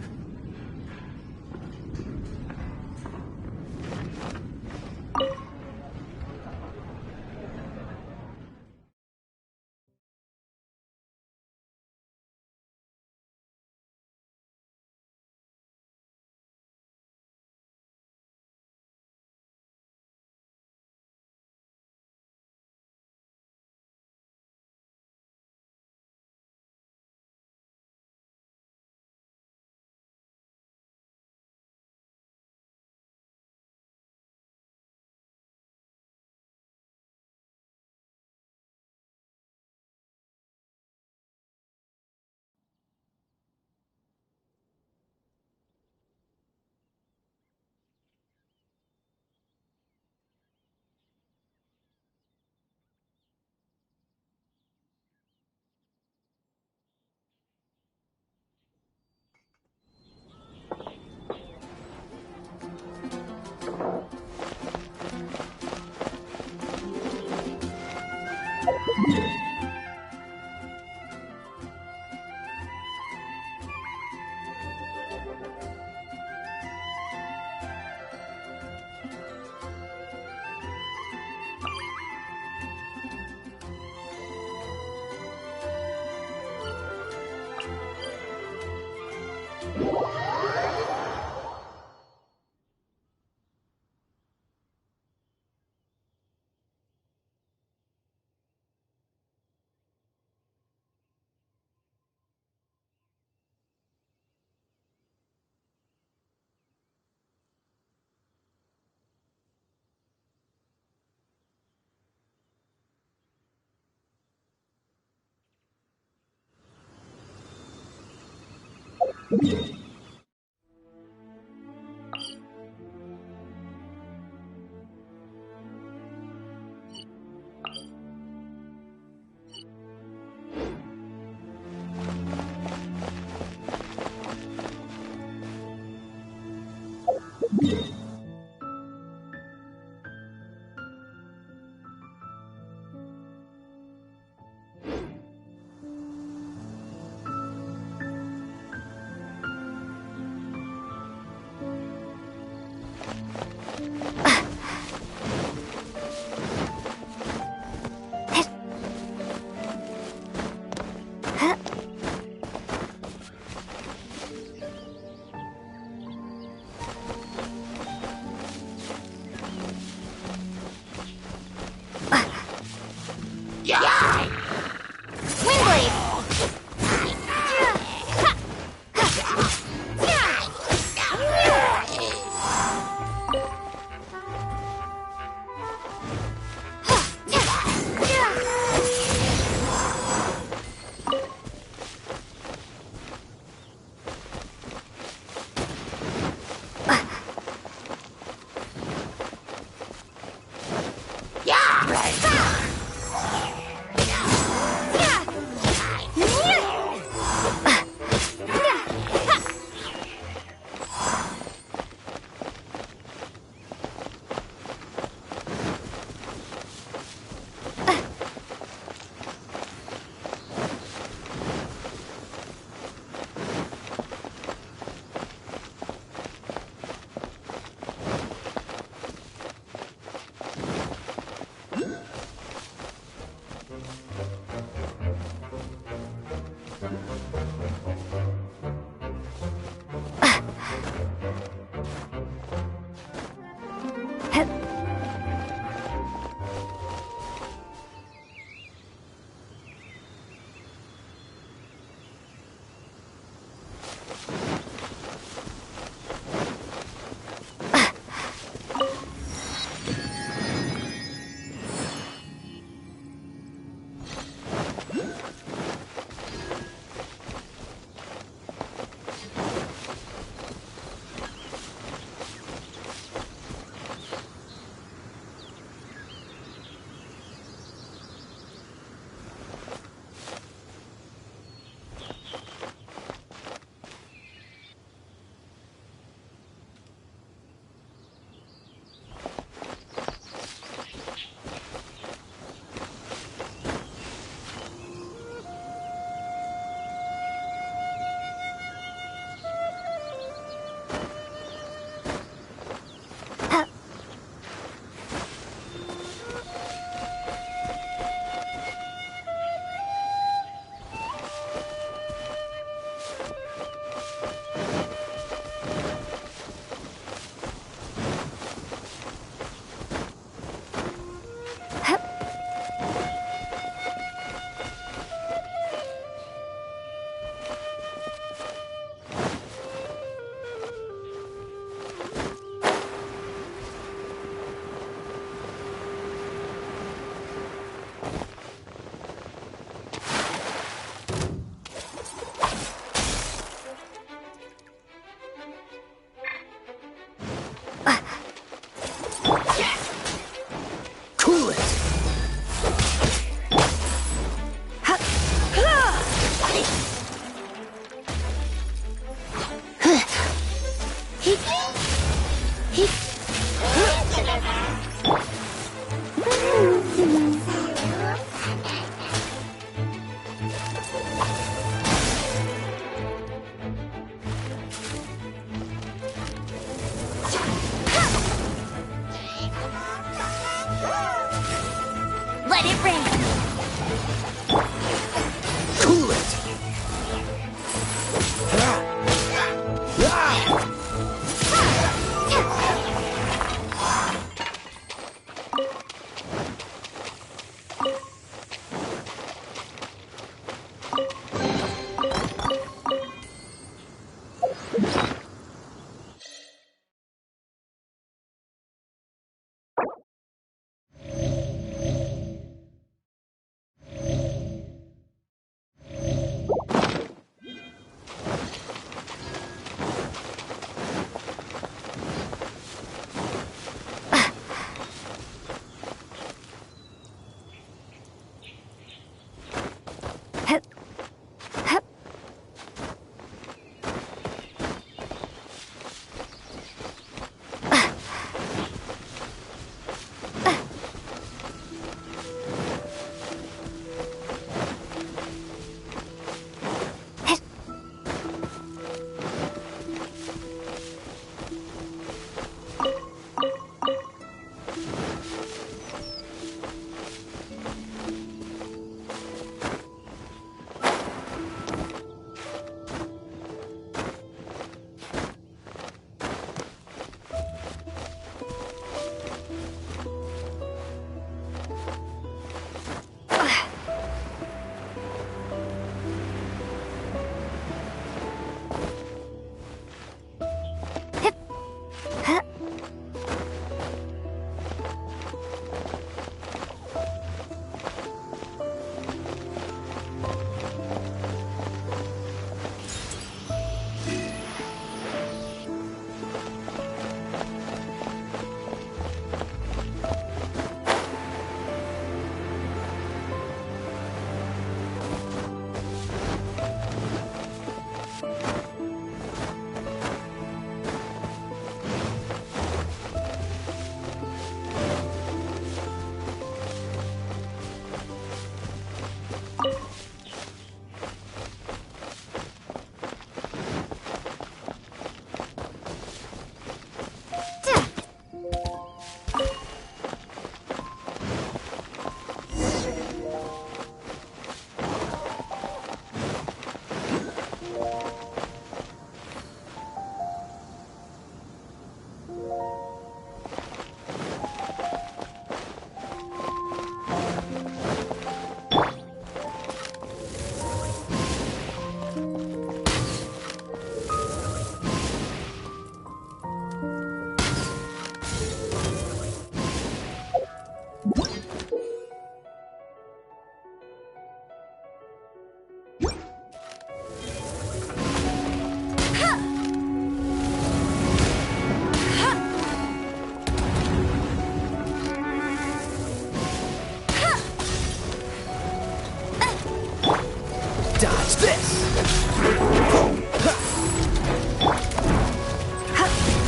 Let it rain! Cool it!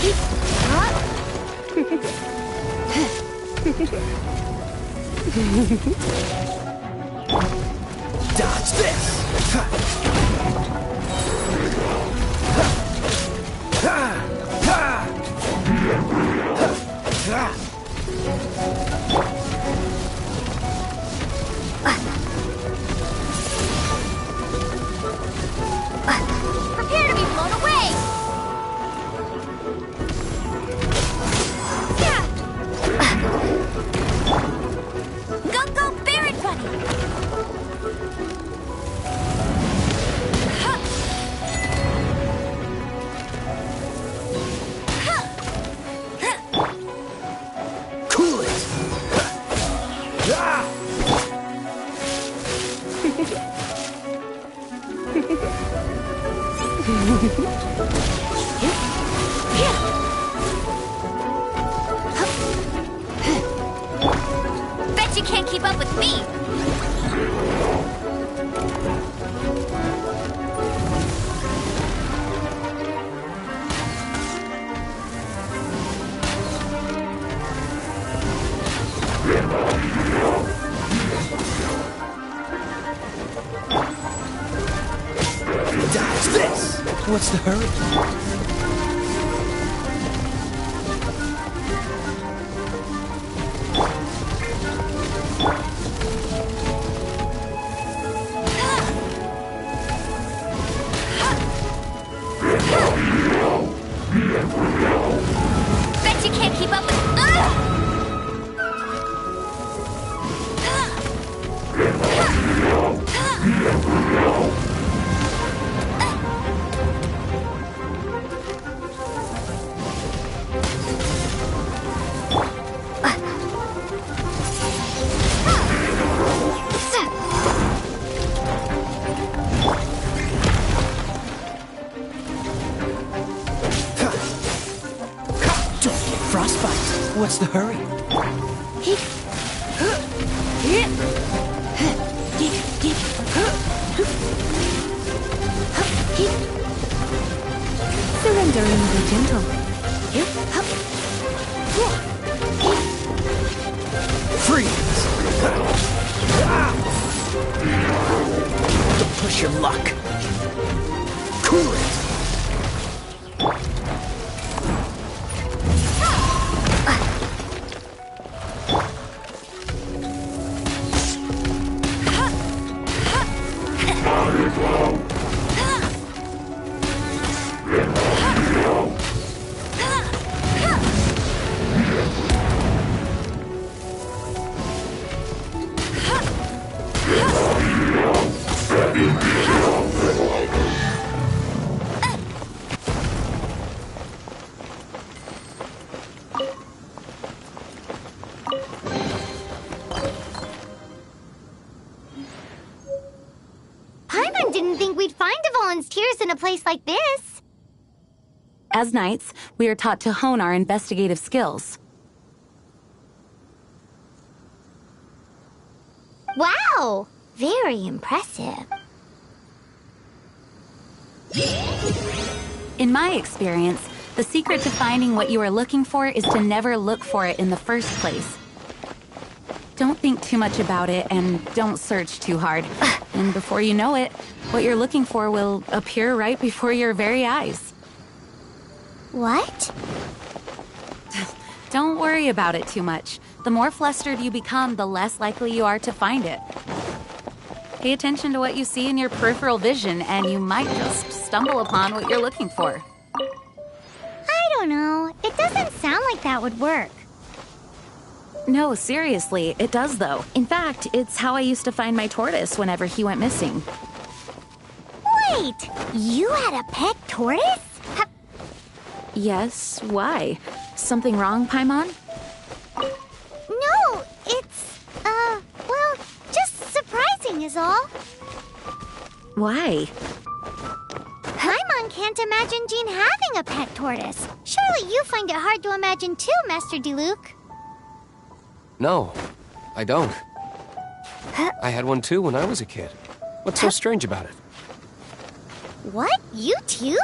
Dodge this! Prepare to be blown away! Go, Baron Bunny! Cool it! Bet you can't keep up with me! Dodge this! What's the hurry? Bet you can't keep up with... Frostbite! What's the hurry? Surrender and be gentle. Freeze! Don't push your luck. Cool it! Paimon didn't think we'd find Devolin's tears in a place like this. As knights, we are taught to hone our investigative skills. Wow! Very impressive. In my experience, the secret to finding what you are looking for is to never look for it in the first place. Don't think too much about it and don't search too hard. And before you know it, what you're looking for will appear right before your very eyes. What? Don't worry about it too much. The more flustered you become, the less likely you are to find it. Pay attention to what you see in your peripheral vision, and you might just stumble upon what you're looking for. I don't know. It doesn't sound like that would work. No, seriously, it does though. In fact, it's how I used to find my tortoise whenever he went missing. Wait! You had a pet tortoise? Yes, why? Something wrong, Paimon? No, it's, well, just surprising is all. Why? Paimon can't imagine Jean having a pet tortoise. Surely you find it hard to imagine too, Master Diluc. No, I don't. I had one too when I was a kid. What's so strange about it? What? You too?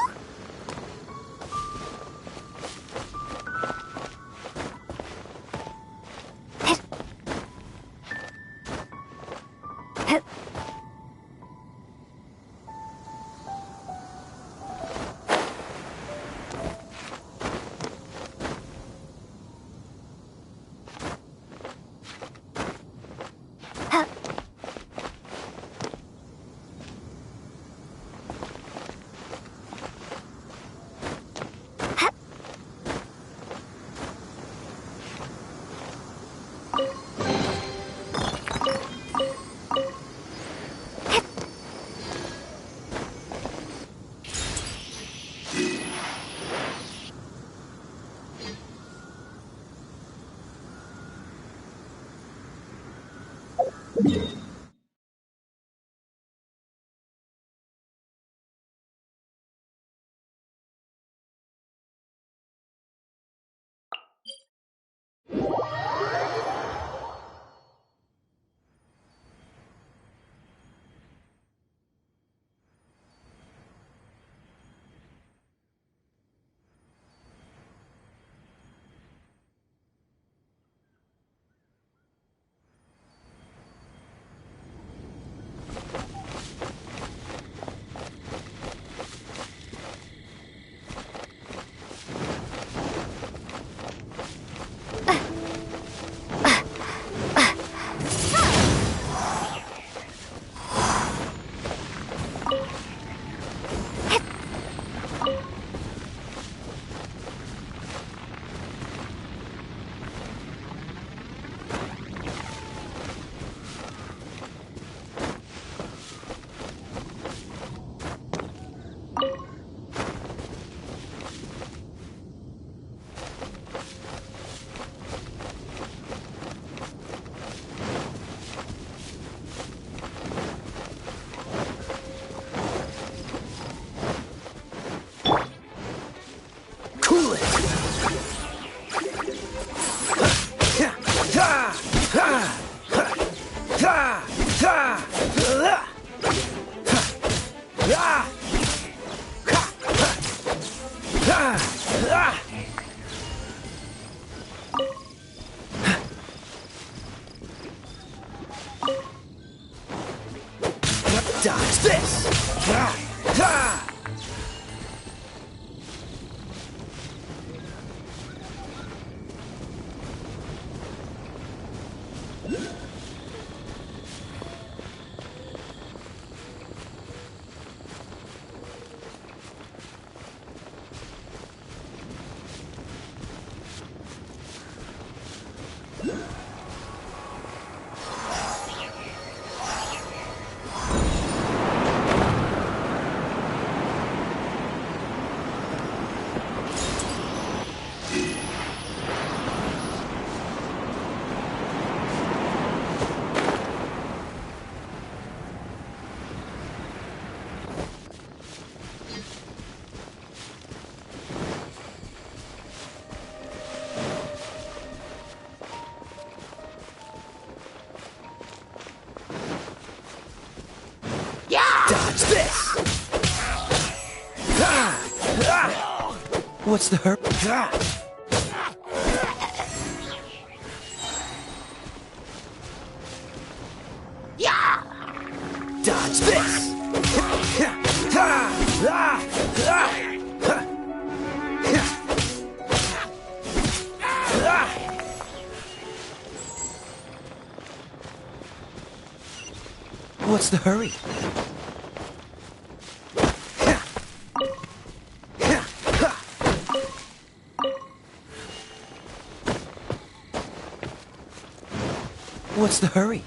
Dodge this! Dodge this! What's the hurt? Dodge this! What's the hurry? What's the hurry?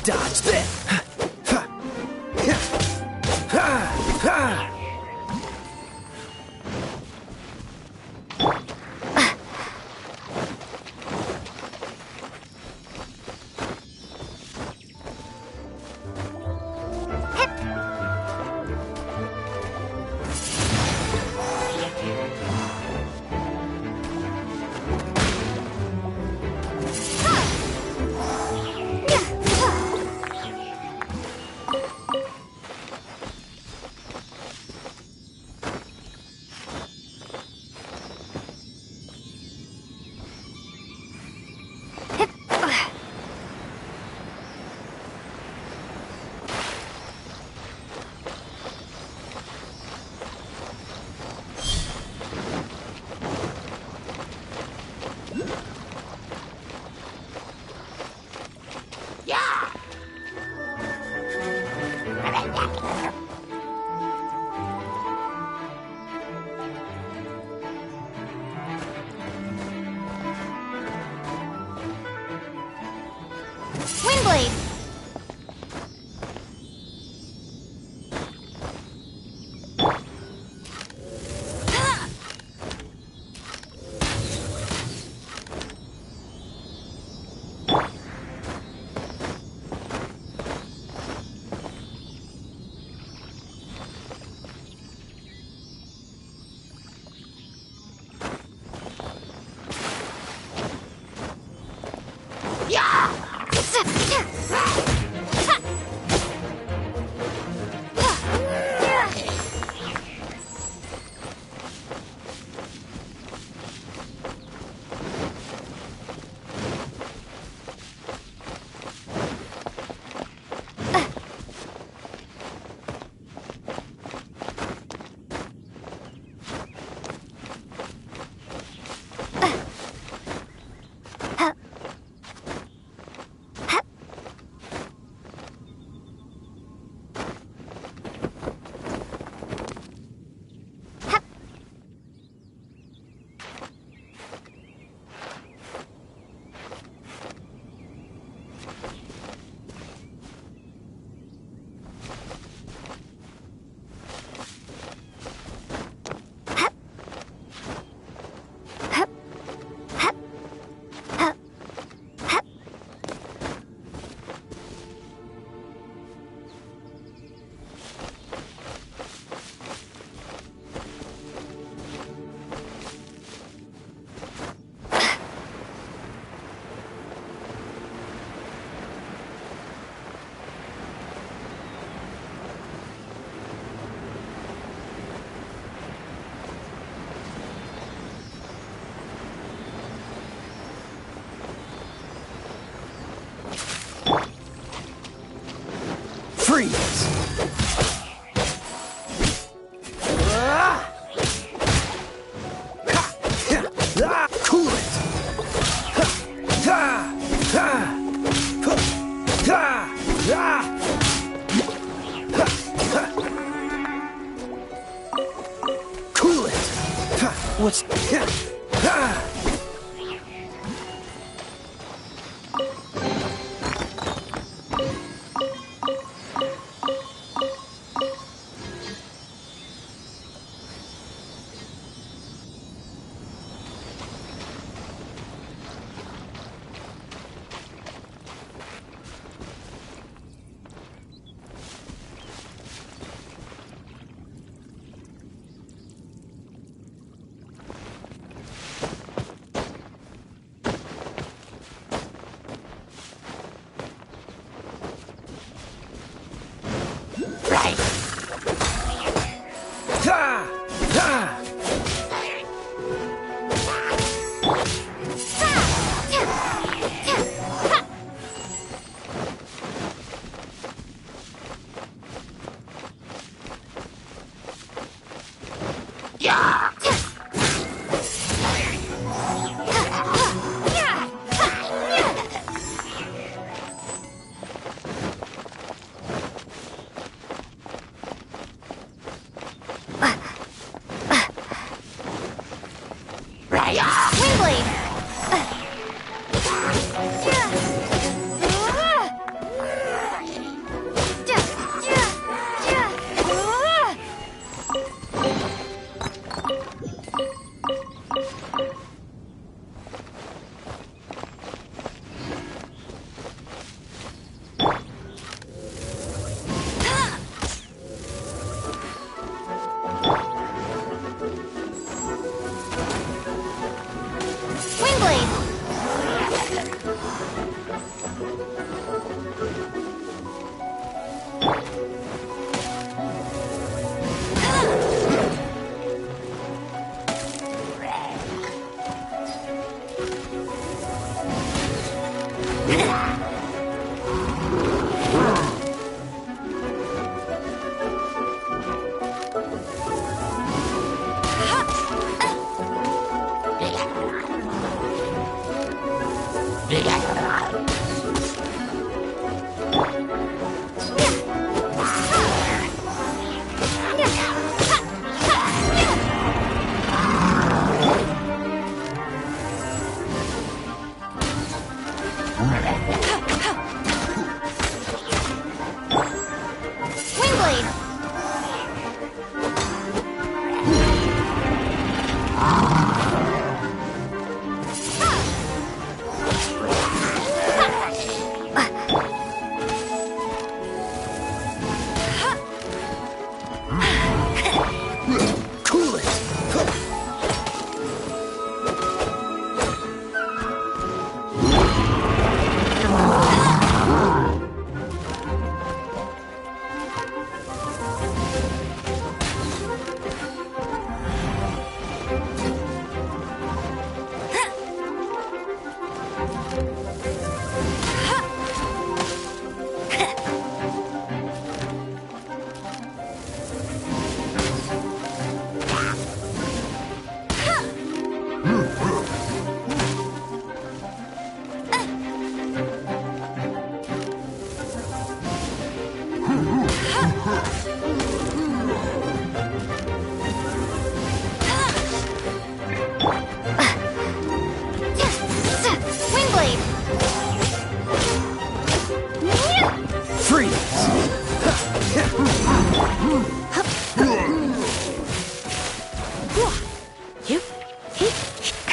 Dodge this! Windblade! Freeze! Cool it! Cool it! What's...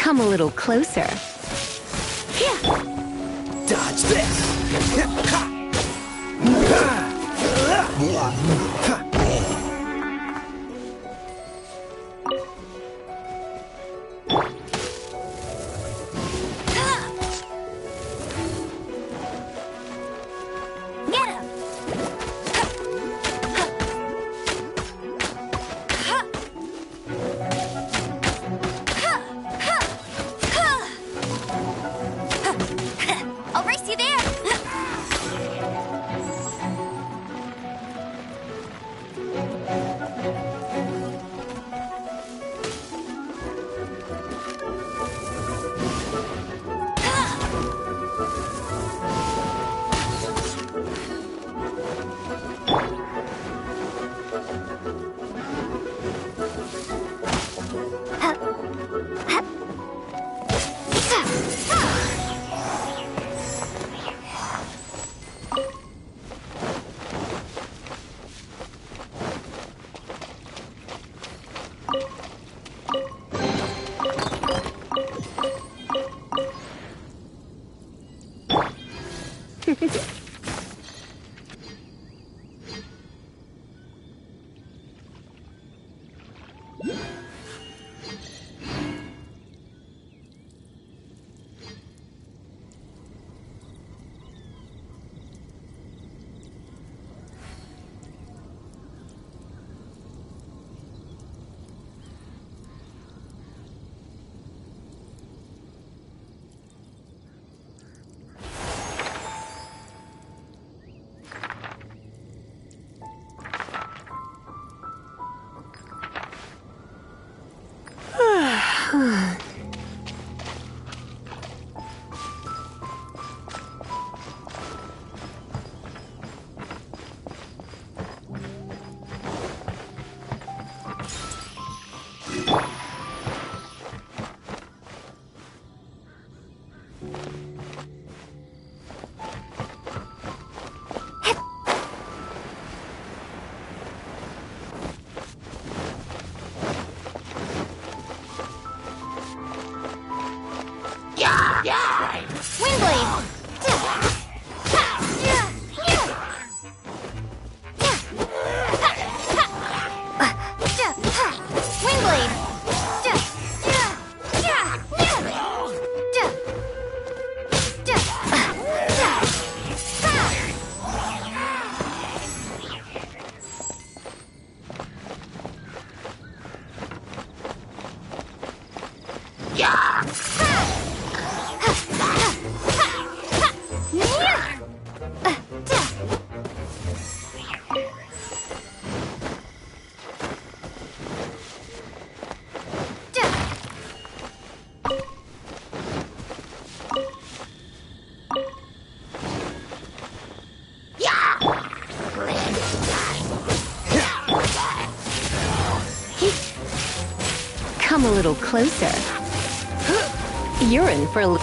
Come a little closer. Dodge this. Come a little closer. You're in for a...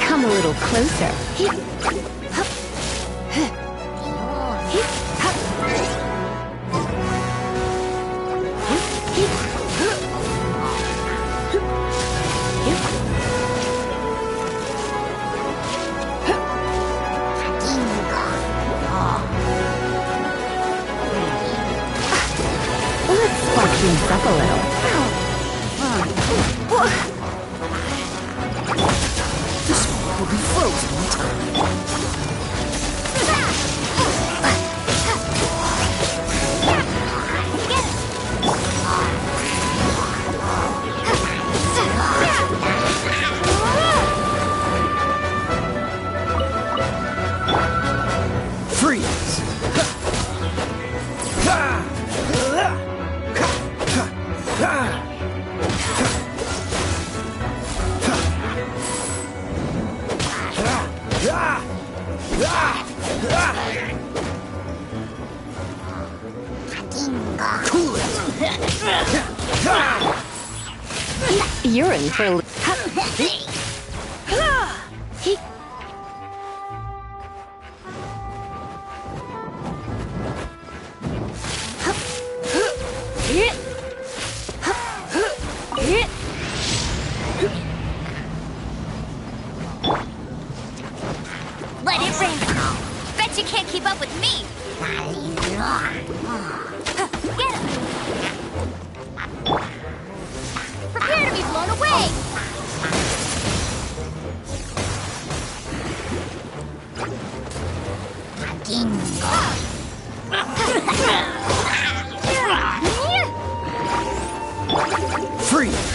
Come a little closer. Let's spark things up a little. This one will be frozen in time. Cool it! You're in for a... Let it rain. Bet you can't keep up with me. Get him. Prepare to be blown away. Freeze!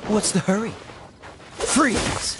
What's the hurry? Freeze!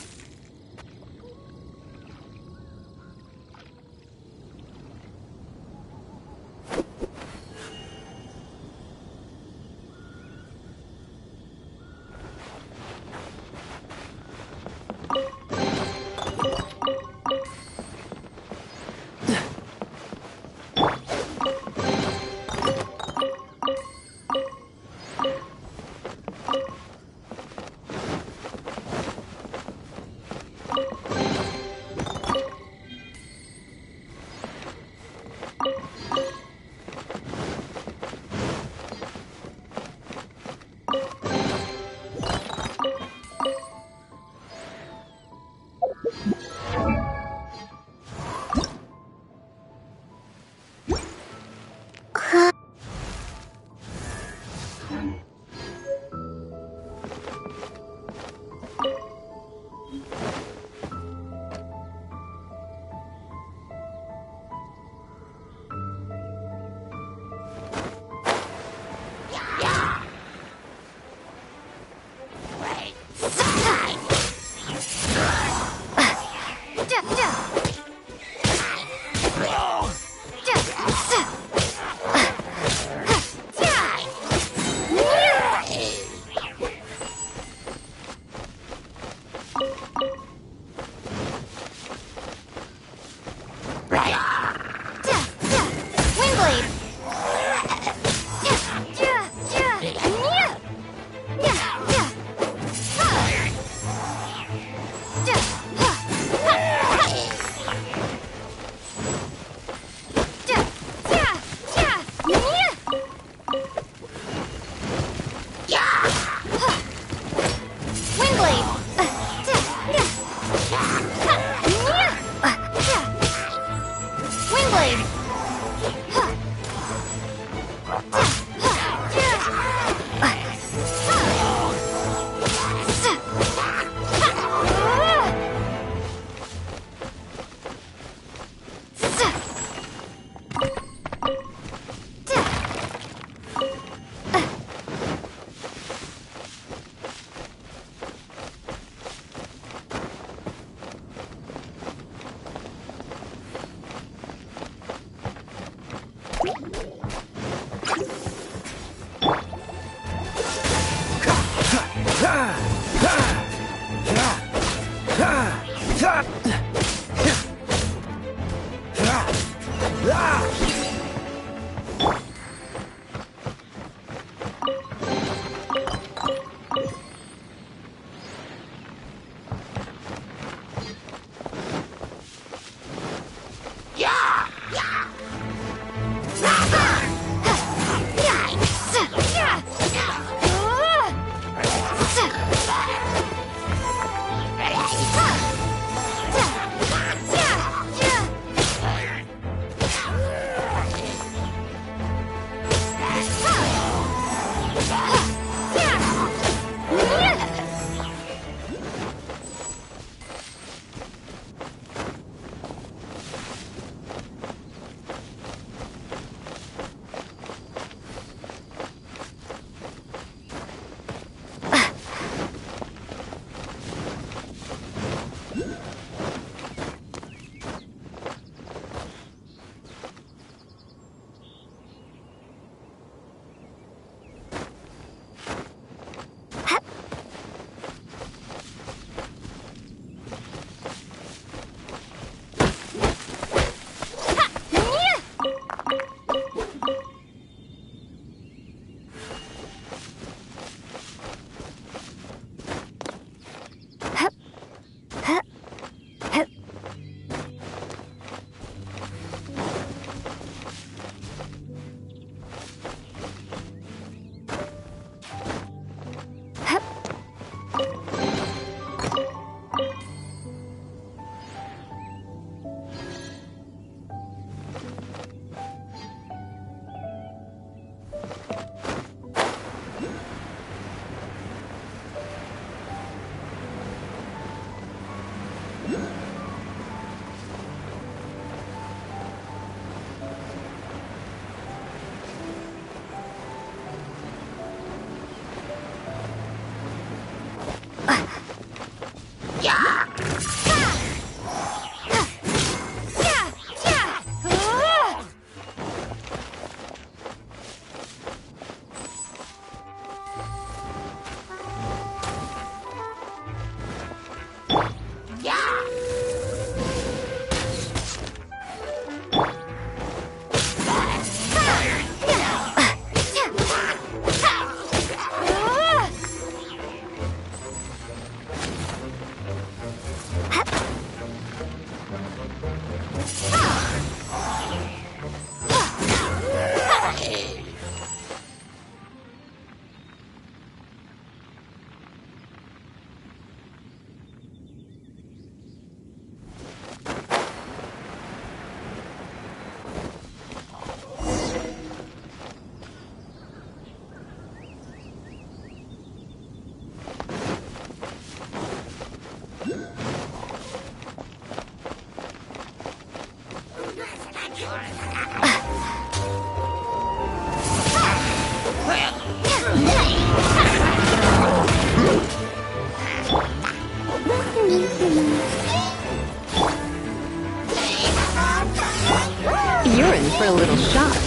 You're in for a little shock.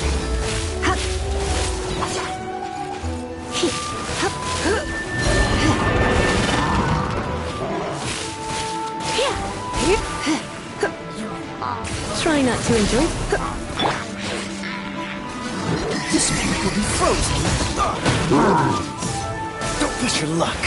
Try not to enjoy. This man will be frozen. Don't push your luck.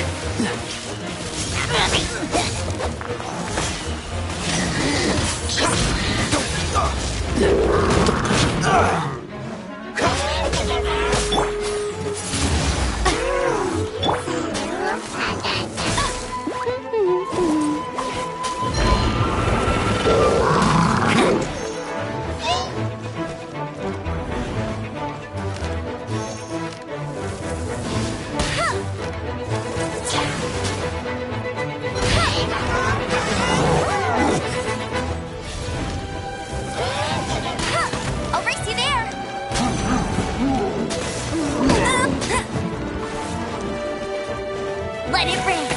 I'll race you there. Let it rain.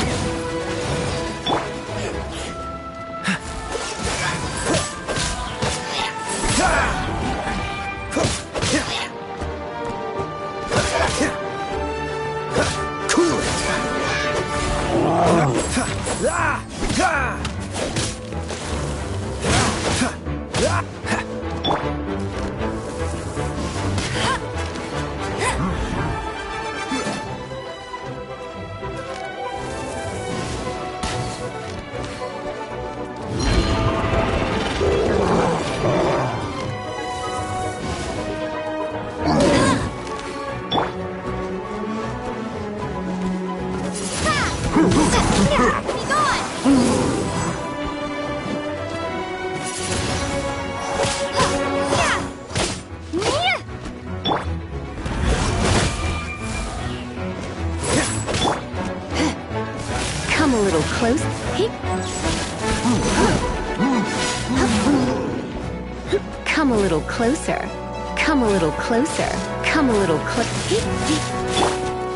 Come a little close. Come a little closer. Come a little closer. Come a little closer.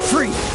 Freeze!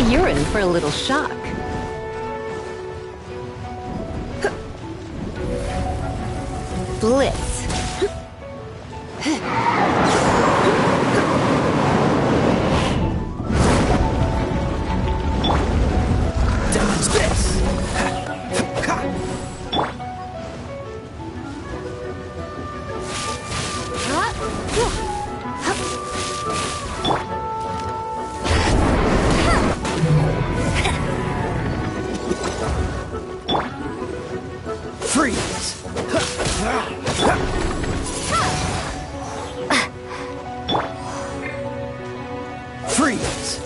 You're in for a little shock. Blitz. Dodge this! Freeze! Freeze!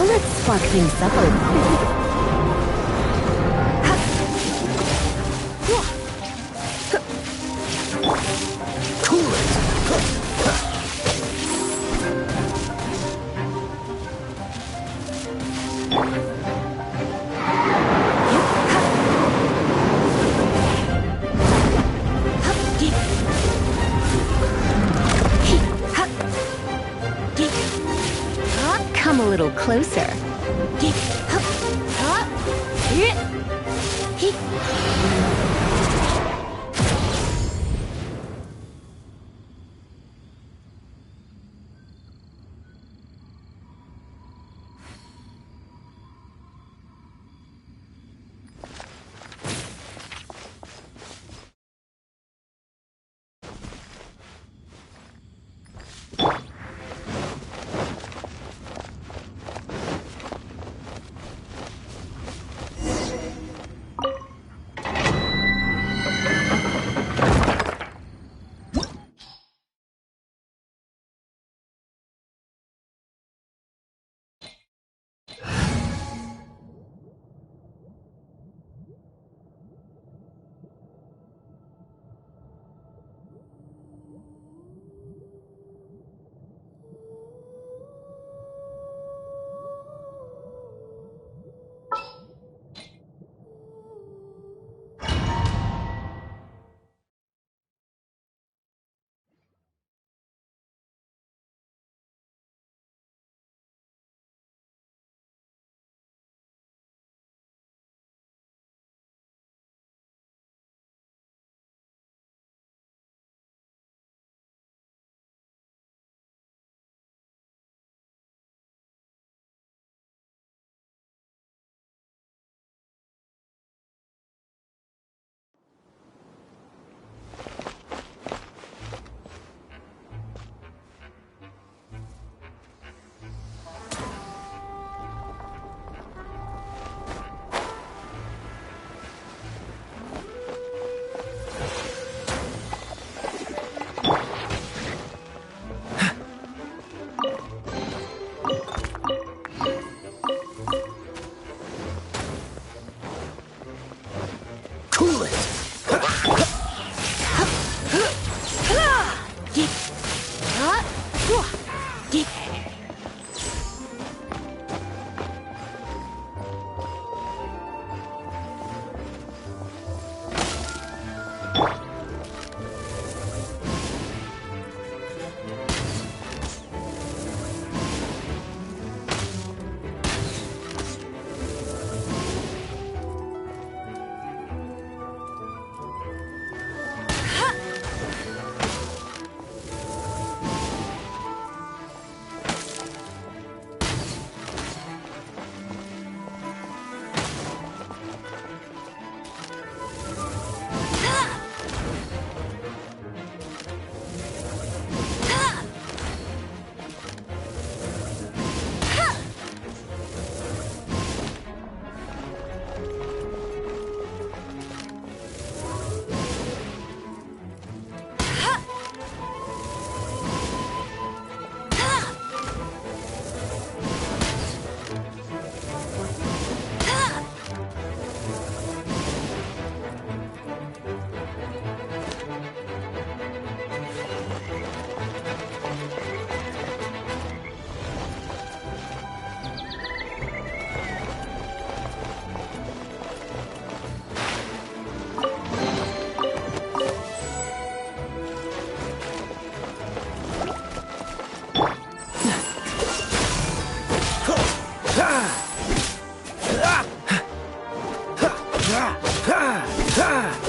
Let's spark things up a little. Come a little closer. Feel it.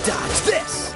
Dodge this!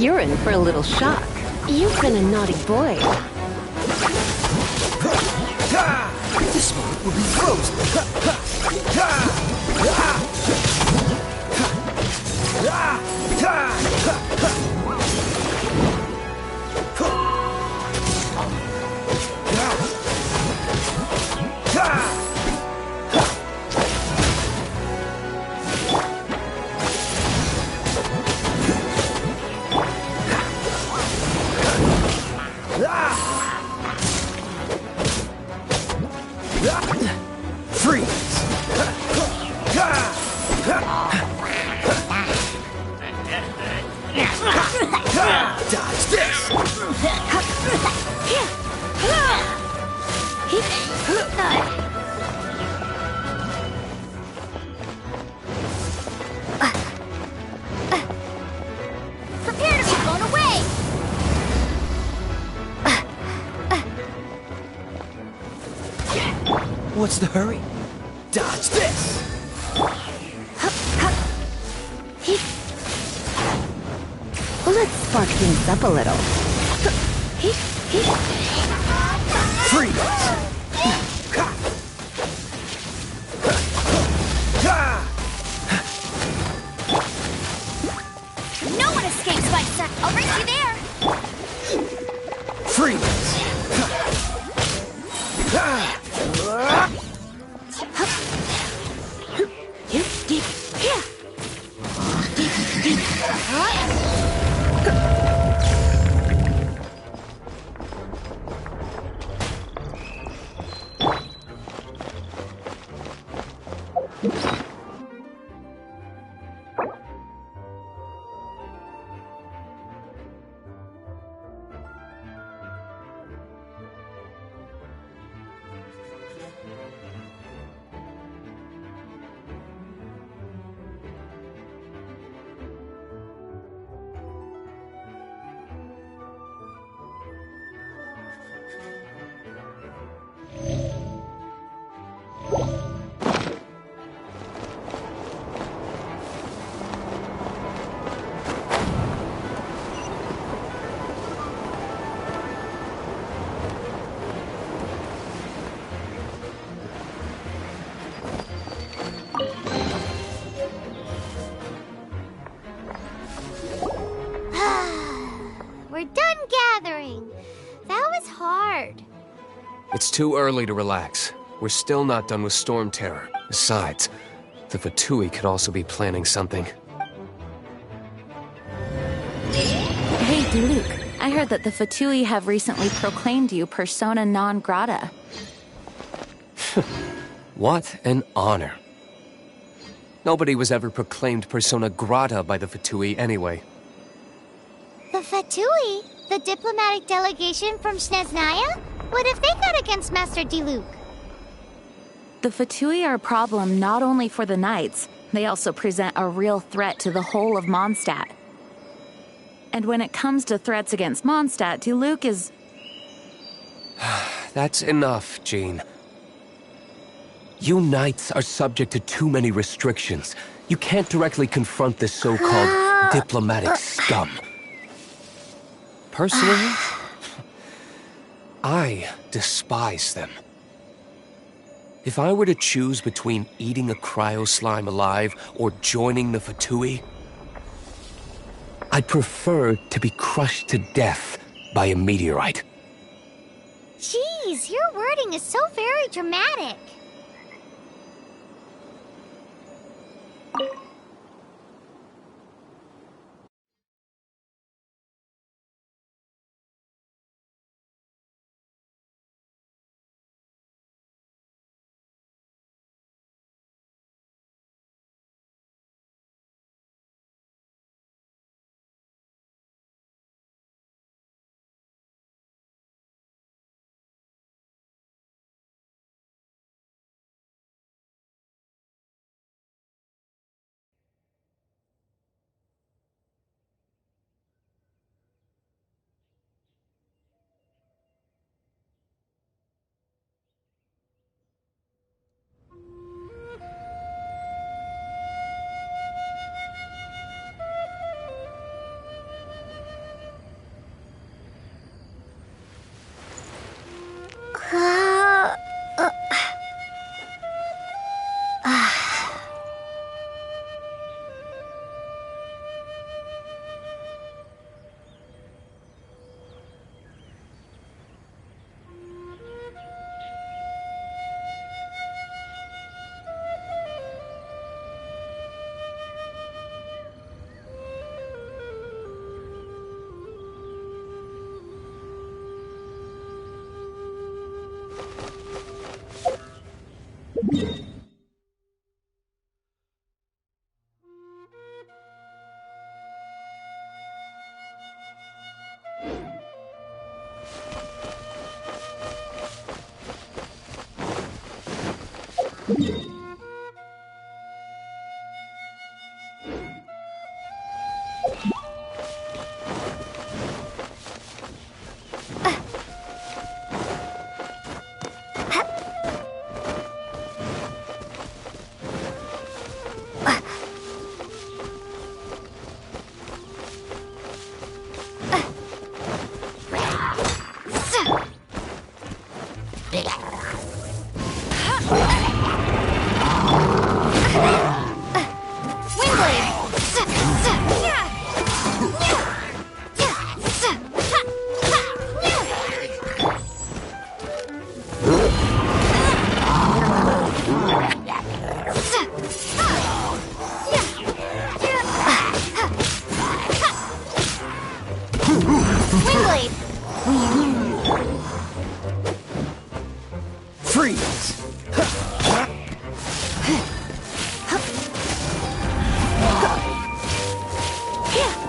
You're in for a little shock. You've been a naughty boy. This moment will be frozen. Freeze! Dodge this! Prepare to be blown away! What's the hurry? Dodge this! Let's spark things up a little. Freeze! No one escapes my sight. I'll race you there. Freeze! We're done gathering. That was hard. It's too early to relax. We're still not done with Storm Terror. Besides, the Fatui could also be planning something. Hey, Diluc, I heard that the Fatui have recently proclaimed you persona non grata. What an honor. Nobody was ever proclaimed persona grata by the Fatui anyway. The Fatui? The diplomatic delegation from Snezhnaya? What have they got against Master Diluc? The Fatui are a problem not only for the Knights, they also present a real threat to the whole of Mondstadt. And when it comes to threats against Mondstadt, Diluc is... That's enough, Jean. You Knights are subject to too many restrictions. You can't directly confront this so-called diplomatic scum. Personally, I despise them. If I were to choose between eating a cryo-slime alive or joining the Fatui, I'd prefer to be crushed to death by a meteorite. Jeez, your wording is so very dramatic.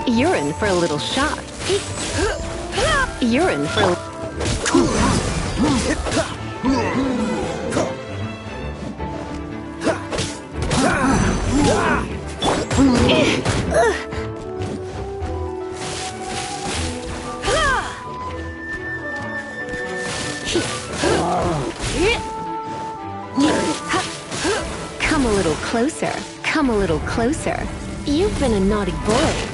You're in for a little shock. You're in for a... Come a little closer. Come a little closer. You've been a naughty boy.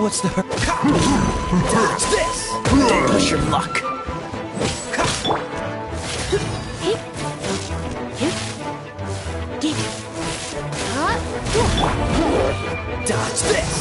What's the hurt? Dodge this! Push your luck. Dodge this!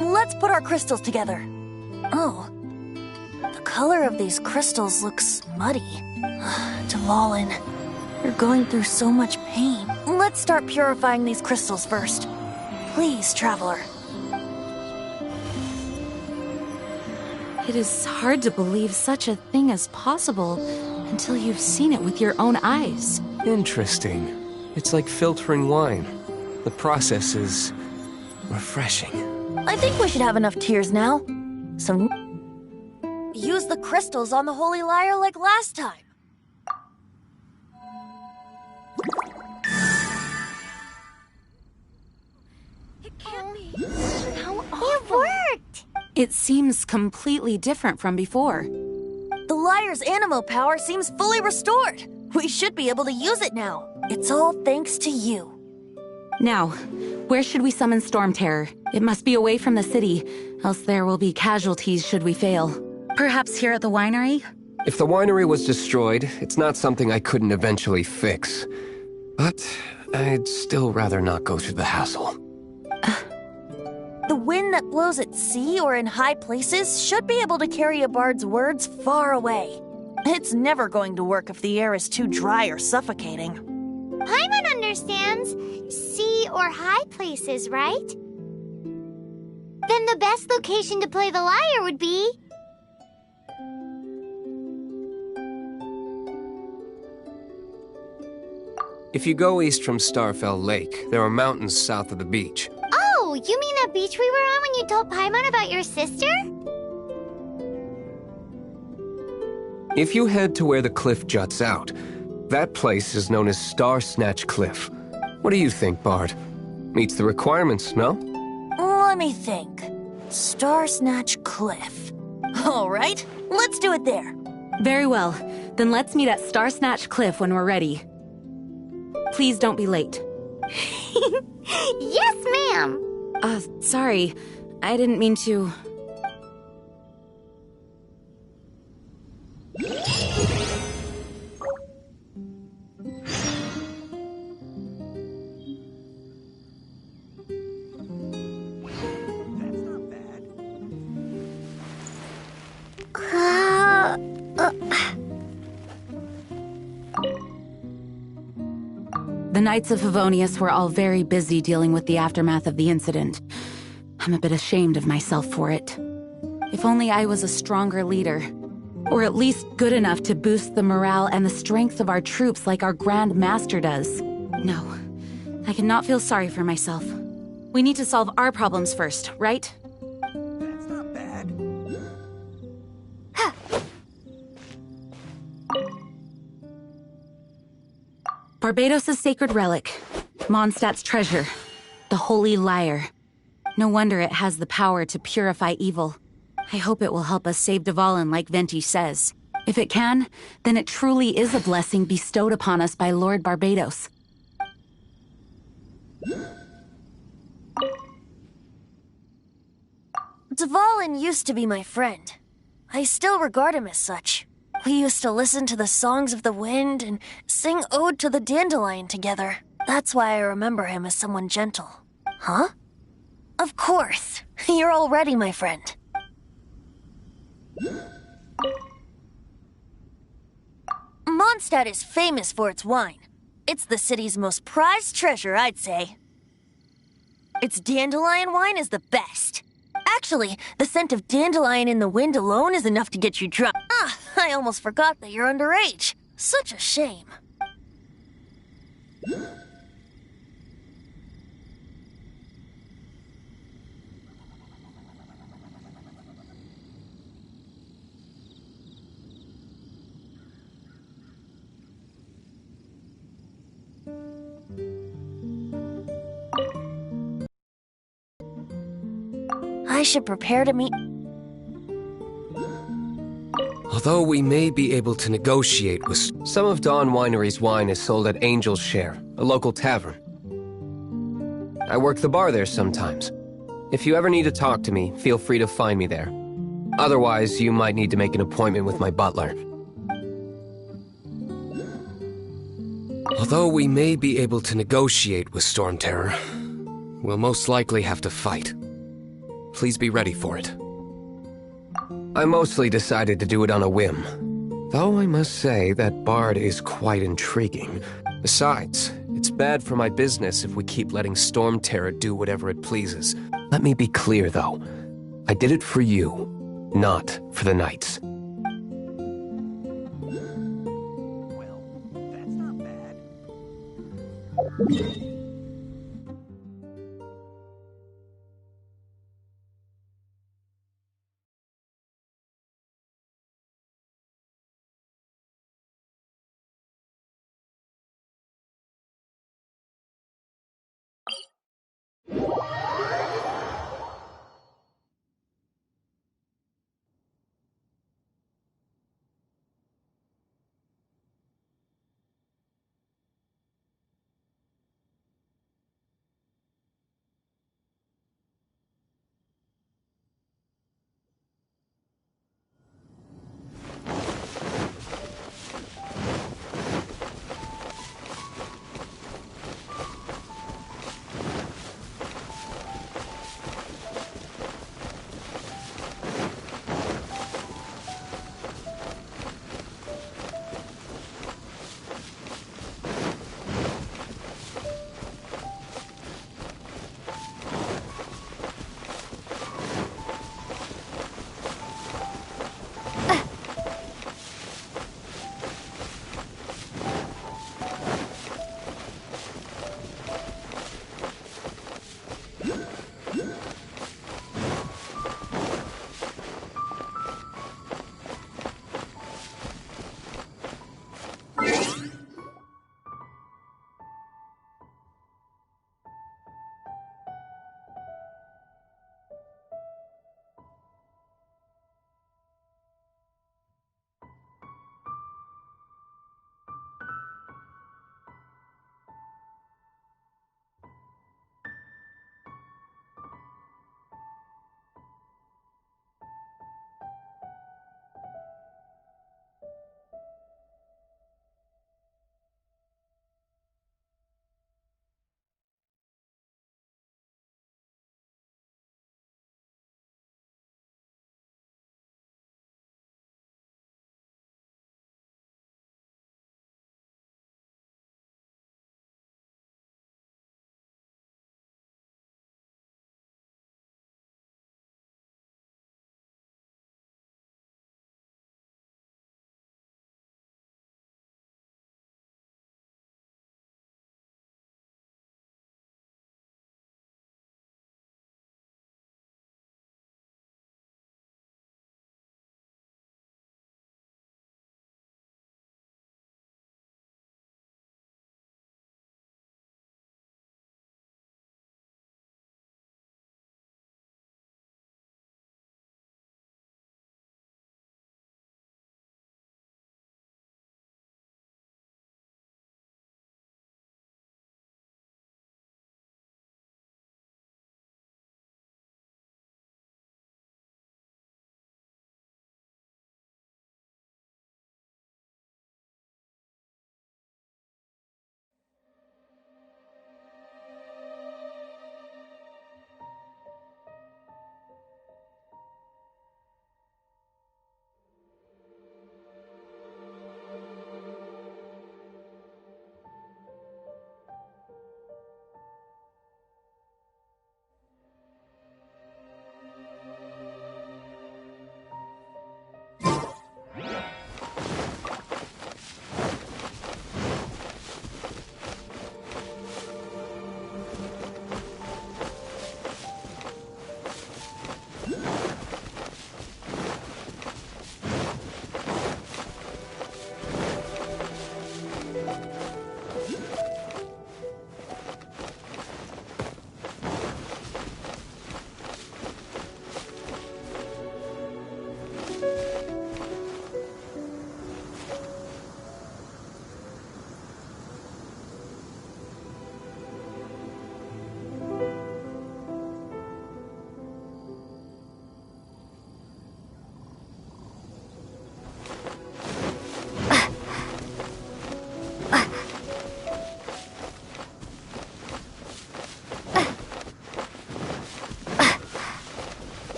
Let's put our crystals together. Oh. The color of these crystals looks muddy. Dvalin, you're going through so much pain. Let's start purifying these crystals first. Please, Traveler. It is hard to believe such a thing is possible until you've seen it with your own eyes. Interesting. It's like filtering wine. The process is refreshing. I think we should have enough tears now. So, use the crystals on the Holy Lyre like last time. It can't be. How awful. It worked! It seems completely different from before. The Lyre's animo power seems fully restored. We should be able to use it now. It's all thanks to you. Now, where should we summon Storm Terror? It must be away from the city, else there will be casualties should we fail. Perhaps here at the winery? If the winery was destroyed, it's not something I couldn't eventually fix. But I'd still rather not go through the hassle. The wind that blows at sea or in high places should be able to carry a bard's words far away. It's never going to work if the air is too dry or suffocating. Paimon understands sea or high places, right? Then the best location to play the lyre would be... If you go east from Starfell Lake, there are mountains south of the beach. Oh, you mean that beach we were on when you told Paimon about your sister? If you head to where the cliff juts out, that place is known as Star Snatch Cliff. What do you think, Bard? Meets the requirements, no? Let me think. Star Snatch Cliff. All right, let's do it there. Very well. Then let's meet at Star Snatch Cliff when we're ready. Please don't be late. Yes, ma'am! Sorry. I didn't mean to... The Knights of Favonius were all very busy dealing with the aftermath of the incident. I'm a bit ashamed of myself for it. If only I was a stronger leader. Or at least good enough to boost the morale and the strength of our troops like our Grand Master does. No, I cannot feel sorry for myself. We need to solve our problems first, right? That's not bad. Barbados' sacred relic, Mondstadt's treasure, the Holy Lyre. No wonder it has the power to purify evil. I hope it will help us save Dvalin like Venti says. If it can, then it truly is a blessing bestowed upon us by Lord Barbados. Dvalin used to be my friend. I still regard him as such. We used to listen to the songs of the wind and sing Ode to the Dandelion together. That's why I remember him as someone gentle. Huh? Of course. You're all ready, my friend. Mondstadt is famous for its wine. It's the city's most prized treasure, I'd say. Its dandelion wine is the best. Actually, the scent of dandelion in the wind alone is enough to get you drunk. Ah, I almost forgot that you're underage. Such a shame. I should prepare to meet... Although we may be able to negotiate with... Some of Dawn Winery's wine is sold at Angel's Share, a local tavern. I work the bar there sometimes. If you ever need to talk to me, feel free to find me there. Otherwise, you might need to make an appointment with my butler. Although we may be able to negotiate with Storm Terror, we'll most likely have to fight. Please be ready for it. I mostly decided to do it on a whim. Though I must say that Bard is quite intriguing. Besides, it's bad for my business if we keep letting Storm Terror do whatever it pleases. Let me be clear, though. I did it for you, not for the Knights. Well, that's not bad.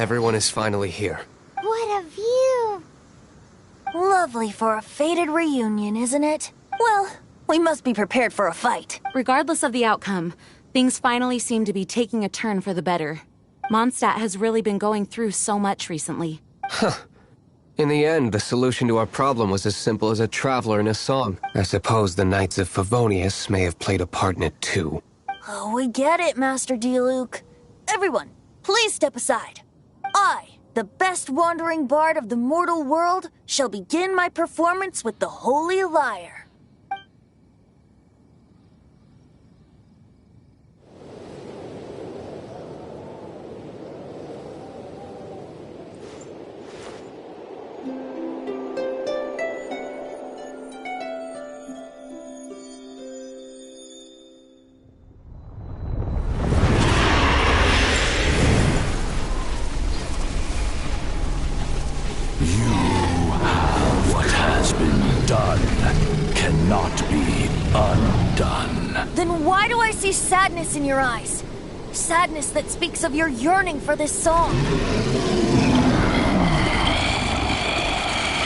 Everyone is finally here. What a view! Lovely for a fated reunion, isn't it? Well, we must be prepared for a fight. Regardless of the outcome, things finally seem to be taking a turn for the better. Mondstadt has really been going through so much recently. Huh. In the end, the solution to our problem was as simple as a traveler in a song. I suppose the Knights of Favonius may have played a part in it too. Oh, we get it, Master Diluc. Everyone, please step aside. I, the best wandering bard of the mortal world, shall begin my performance with the Holy Lyre. Then why do I see sadness in your eyes? Sadness that speaks of your yearning for this song.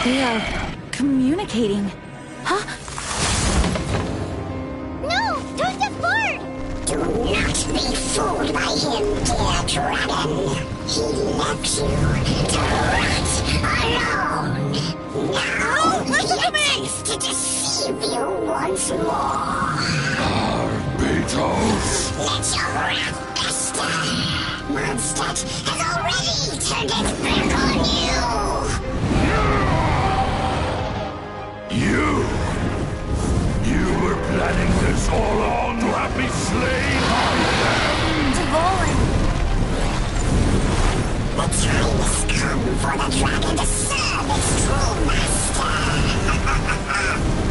They are communicating. Huh? No! Don't just fart! Do not be fooled by him, dear dragon. He left you to rot alone. Now listen to me! To deceive you once more. Beatles! Let your wrath fester. Mondstadt has already turned its back on you. You were planning this all along to have me slain by them! Dvorin! The time has come for the dragon to serve its true master.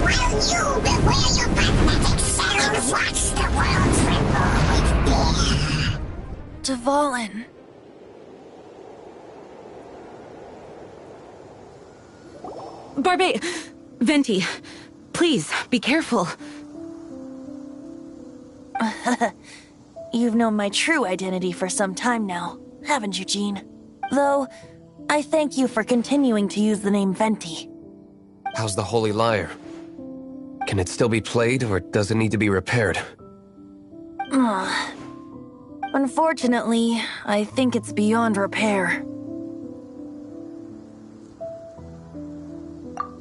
While you beware your pathetic selves, watch the world tremble with fear. Dvorin. Venti, please, be careful. You've known my true identity for some time now, haven't you, Jean? Though, I thank you for continuing to use the name Venti. How's the Holy Lyre? Can it still be played, or does it need to be repaired? Unfortunately, I think it's beyond repair.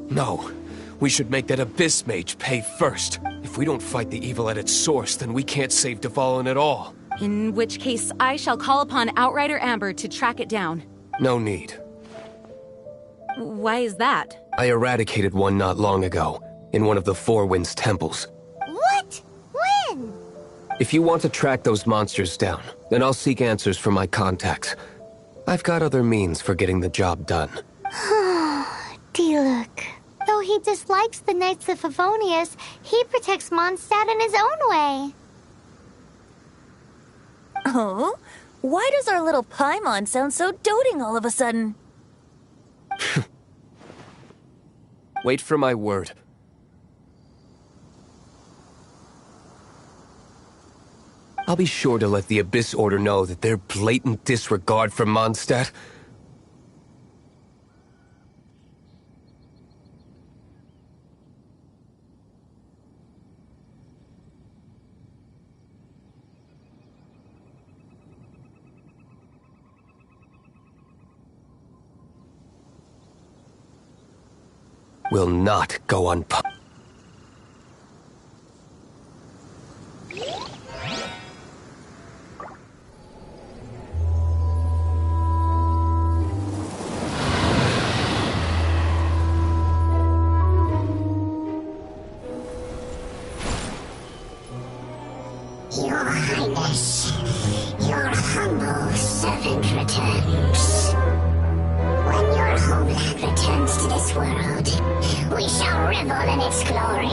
No. We should make that Abyss Mage pay first. If we don't fight the evil at its source, then we can't save Dvalin at all. In which case, I shall call upon Outrider Amber to track it down. No need. Why is that? I eradicated one not long ago, in one of the Four Winds temples. What? When? If you want to track those monsters down, then I'll seek answers from my contacts. I've got other means for getting the job done. Diluc. Though he dislikes the Knights of Favonius, he protects Mondstadt in his own way. Oh? Why does our little Paimon sound so doting all of a sudden? Wait for my word. I'll be sure to let the Abyss Order know that their blatant disregard for Mondstadt will not go unpunished. Your Highness, your humble servant returns. When your homeland returns to this world, we shall revel in its glory.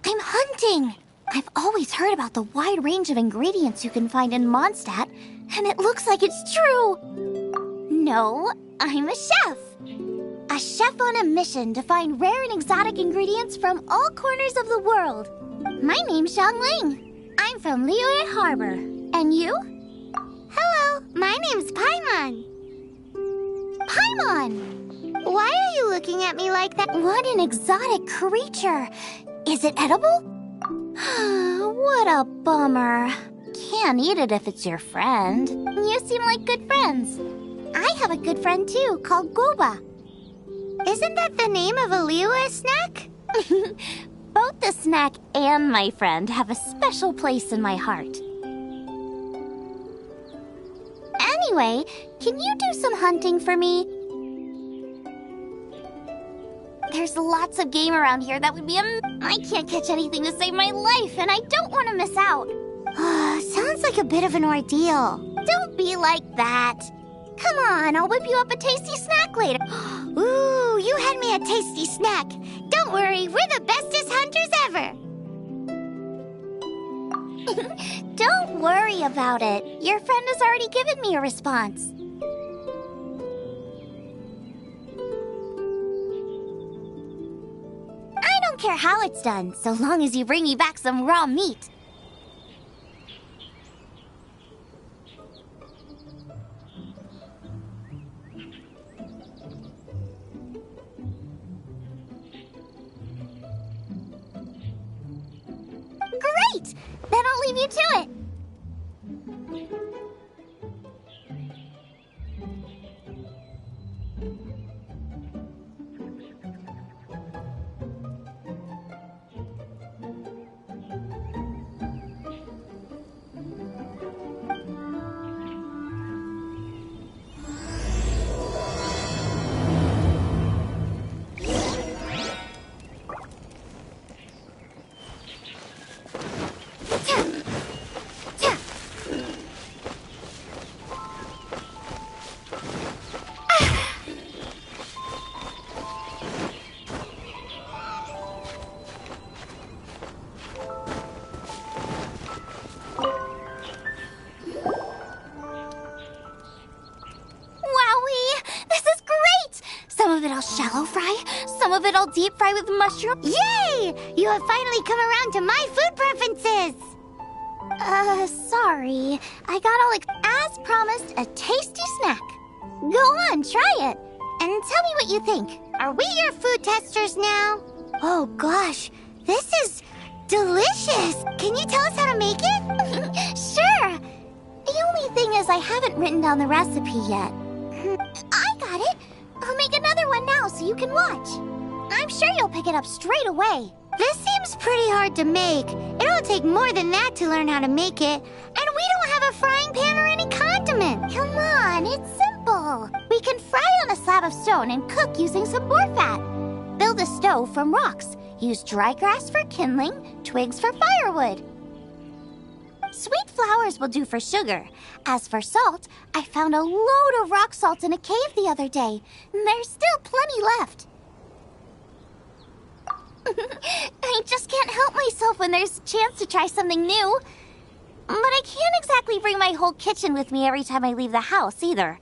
I'm hunting! I've always heard about the wide range of ingredients you can find in Mondstadt, and it looks like it's true! No, I'm a chef! A chef on a mission to find rare and exotic ingredients from all corners of the world. My name's Xiangling. I'm from Liyue Harbor. And you? Hello, my name's Paimon. Paimon! Why are you looking at me like that? What an exotic creature! Is it edible? What a bummer. Can't eat it if it's your friend. You seem like good friends. I have a good friend too, called Goba. Isn't that the name of a Liyue snack? Both the snack and my friend have a special place in my heart. Anyway, can you do some hunting for me? There's lots of game around here that would be I can't catch anything to save my life, and I don't want to miss out. Sounds like a bit of an ordeal. Don't be like that. Come on, I'll whip you up a tasty snack later. Ooh, you had me a tasty snack. Don't worry, we're the bestest hunters ever. Don't worry about it. Your friend has already given me a response. I don't care how it's done, so long as you bring me back some raw meat. Great! Then I'll leave you to it. Shallow fry, some of it I'll deep fry with mushroom. Yay! You have finally come around to my food preferences! Sorry. I got all as promised, a tasty snack. Go on, try it. And tell me what you think. Are we your food testers now? Oh gosh, this is delicious. Can you tell us how to make it? Sure. The only thing is I haven't written down the recipe yet. I got it. I'll make another one now so you can watch. I'm sure you'll pick it up straight away. This seems pretty hard to make. It'll take more than that to learn how to make it. And we don't have a frying pan or any condiment. Come on, it's simple. We can fry on a slab of stone and cook using some boar fat. Build a stove from rocks. Use dry grass for kindling, twigs for firewood. Sweet flowers will do for sugar. As for salt, I found a load of rock salt in a cave the other day. There's still plenty left. I just can't help myself when there's a chance to try something new. But I can't exactly bring my whole kitchen with me every time I leave the house, either.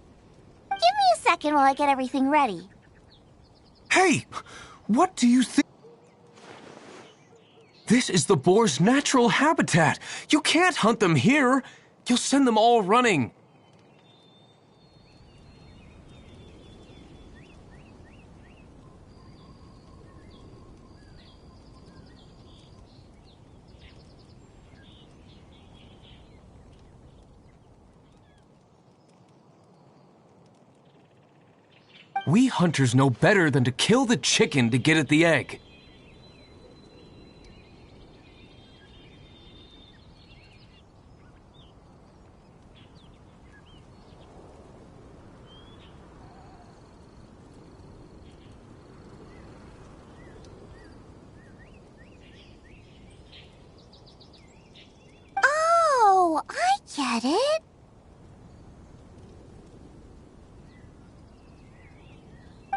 Give me a second while I get everything ready. Hey! What do you think? This is the boar's natural habitat. You can't hunt them here. You'll send them all running. We hunters know better than to kill the chicken to get at the egg. Oh, I get it.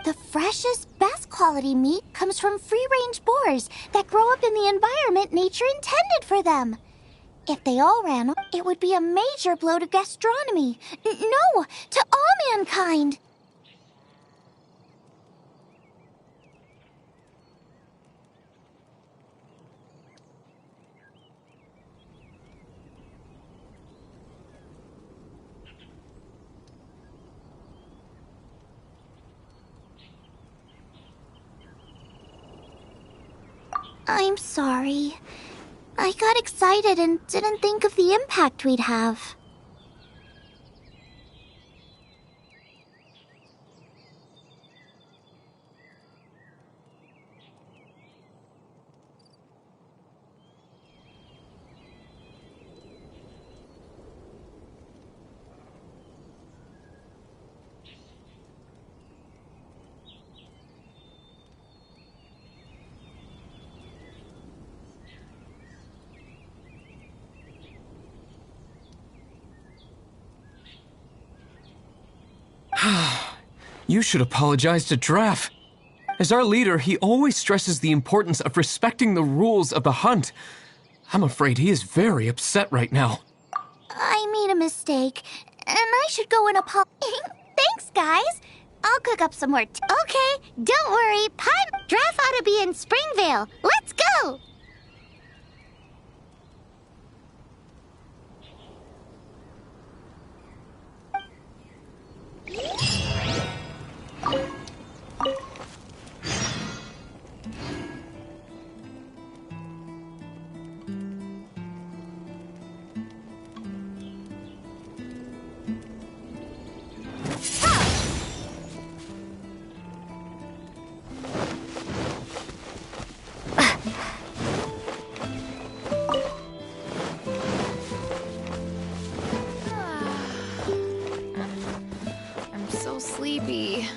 The freshest, best quality meat comes from free-range boars that grow up in the environment nature intended for them. If they all ran, it would be a major blow to gastronomy. No, to all mankind. I'm sorry. I got excited and didn't think of the impact we'd have. You should apologize to Draff. As our leader, he always stresses the importance of respecting the rules of the hunt. I'm afraid he is very upset right now. I made a mistake, and I should go and apologize. Thanks, guys. I'll cook up some more. Okay, don't worry. Draff ought to be in Springvale. Let's go! I'm so sleepy.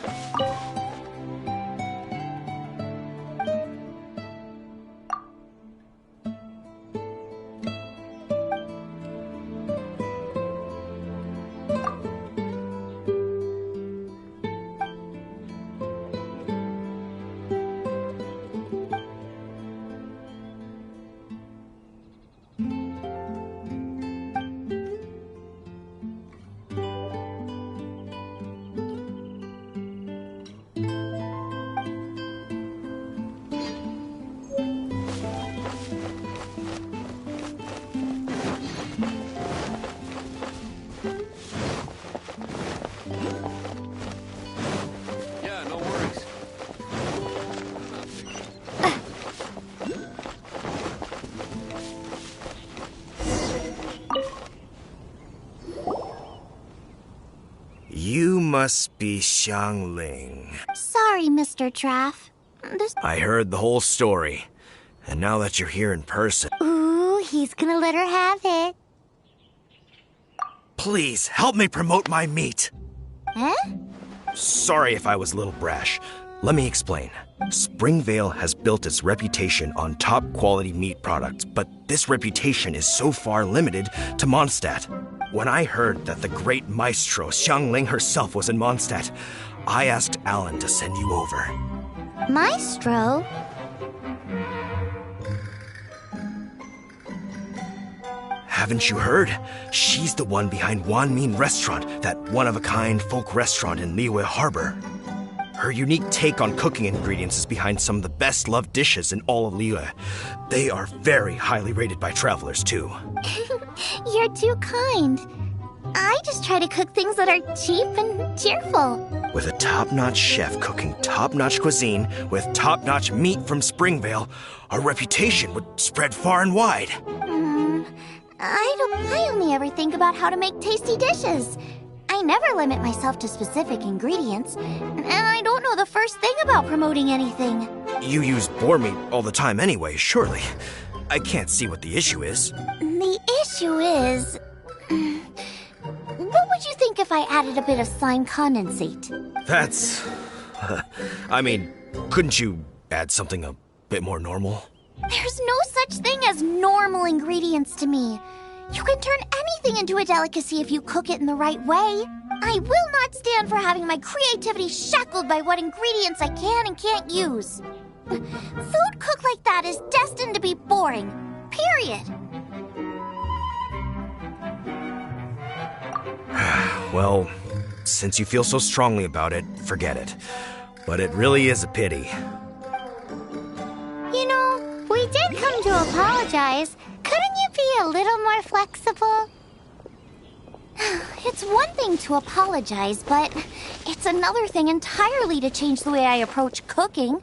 You must be Xiangling. Sorry, Mr. Draff. I heard the whole story. And now that you're here in person... Ooh, he's gonna let her have it. Please, help me promote my meat. Huh? Sorry if I was a little brash. Let me explain. Springvale has built its reputation on top-quality meat products, but this reputation is so far limited to Mondstadt. When I heard that the great maestro Xiangling herself was in Mondstadt, I asked Alan to send you over. Maestro? Haven't you heard? She's the one behind Wanmin Restaurant, that one-of-a-kind folk restaurant in Liyue Harbor. Her unique take on cooking ingredients is behind some of the best-loved dishes in all of Liyue. They are very highly rated by travelers, too. You're too kind. I just try to cook things that are cheap and cheerful. With a top-notch chef cooking top-notch cuisine with top-notch meat from Springvale, our reputation would spread far and wide. I only ever think about how to make tasty dishes. I never limit myself to specific ingredients, and I don't know the first thing about promoting anything. You use boar meat all the time anyway, surely. I can't see what the issue is. The issue is... What would you think if I added a bit of slime condensate? That's... I mean, couldn't you add something a bit more normal? There's no such thing as normal ingredients to me. You can turn anything into a delicacy if you cook it in the right way. I will not stand for having my creativity shackled by what ingredients I can and can't use. Food cooked like that is destined to be boring. Period. Well, since you feel so strongly about it, forget it. But it really is a pity. You know, we did come to apologize. Couldn't you be a little more flexible? It's one thing to apologize, but it's another thing entirely to change the way I approach cooking.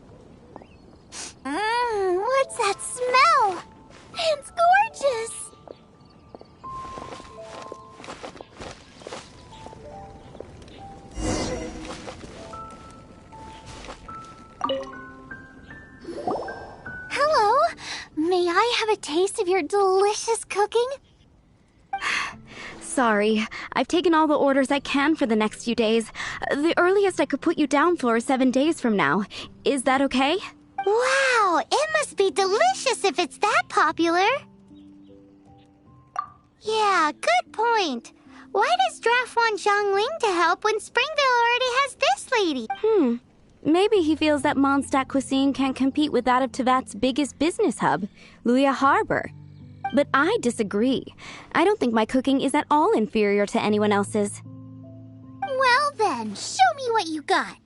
What's that smell? It's gorgeous! Hello, may I have a taste of your delicious cooking? Sorry, I've taken all the orders I can for the next few days. The earliest I could put you down for is 7 days from now. Is that okay? Wow, it must be delicious if it's that popular. Yeah, good point. Why does Draft want Zhongling to help when Springvale already has this lady? Maybe he feels that Mondstadt cuisine can't compete with that of Tevat's biggest business hub, Liyue Harbor. But I disagree. I don't think my cooking is at all inferior to anyone else's. Well then, show me what you got.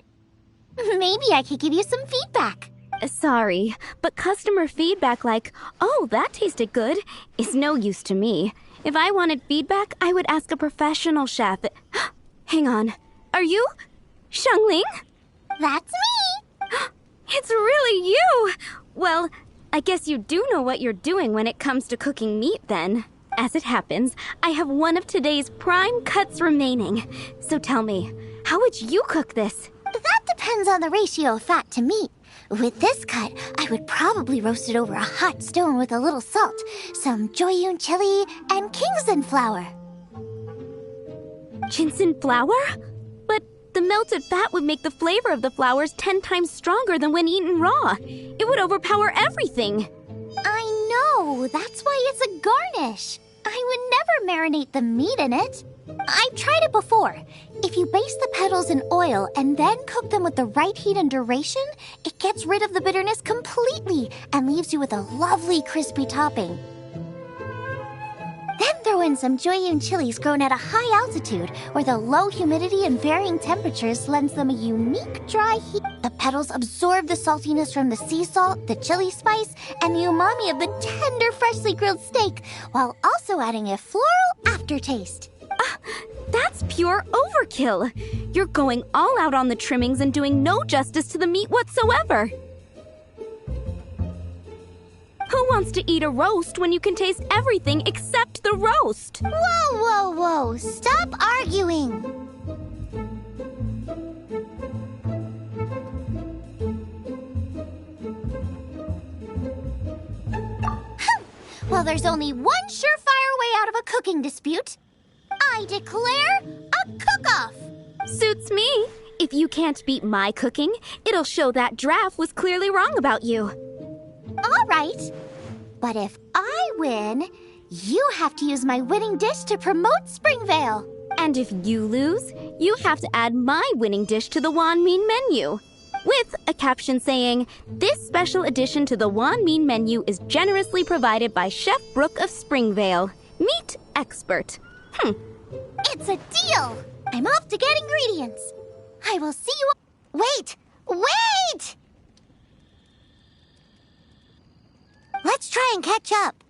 Maybe I could give you some feedback. Sorry, but customer feedback like, "Oh, that tasted good," is no use to me. If I wanted feedback, I would ask a professional chef. Hang on. Are you Zhongling? That's me! It's really you! Well, I guess you do know what you're doing when it comes to cooking meat, then. As it happens, I have one of today's prime cuts remaining. So tell me, how would you cook this? That depends on the ratio of fat to meat. With this cut, I would probably roast it over a hot stone with a little salt, some Joyun chili, and Kingston flour. Kingston flour? But the melted fat would make the flavor of the flowers 10 times stronger than when eaten raw. It would overpower everything. I know, that's why it's a garnish. I would never marinate the meat in it. I've tried it before. If you baste the petals in oil and then cook them with the right heat and duration, it gets rid of the bitterness completely and leaves you with a lovely crispy topping. Then throw in some Joyun chilies grown at a high altitude where the low humidity and varying temperatures lends them a unique dry heat. The petals absorb the saltiness from the sea salt, the chili spice, and the umami of the tender, freshly grilled steak, while also adding a floral aftertaste. That's pure overkill. You're going all out on the trimmings and doing no justice to the meat whatsoever. Who wants to eat a roast when you can taste everything except the roast? Whoa, whoa, whoa! Stop arguing! Well, there's only one surefire way out of a cooking dispute. I declare a cook-off! Suits me. If you can't beat my cooking, it'll show that Draft was clearly wrong about you. All right. But if I win, you have to use my winning dish to promote Springvale. And if you lose, you have to add my winning dish to the Wanmin menu. With a caption saying, "This special addition to the Wanmin menu is generously provided by Chef Brooke of Springvale, meat expert." It's a deal! I'm off to get ingredients. I will see you... Wait! Wait! Let's try and catch up.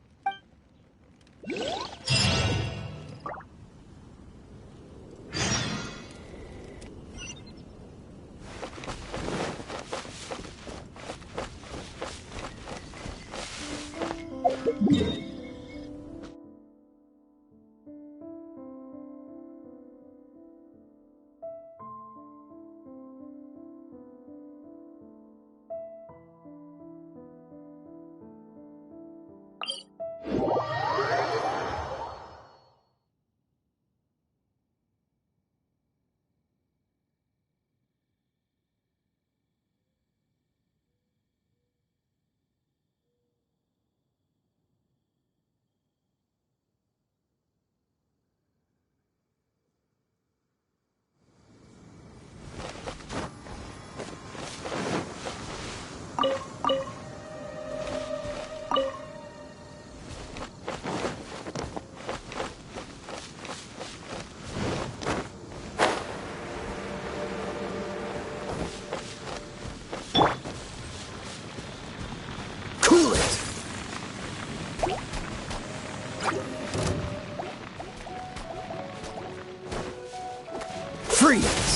Freeze!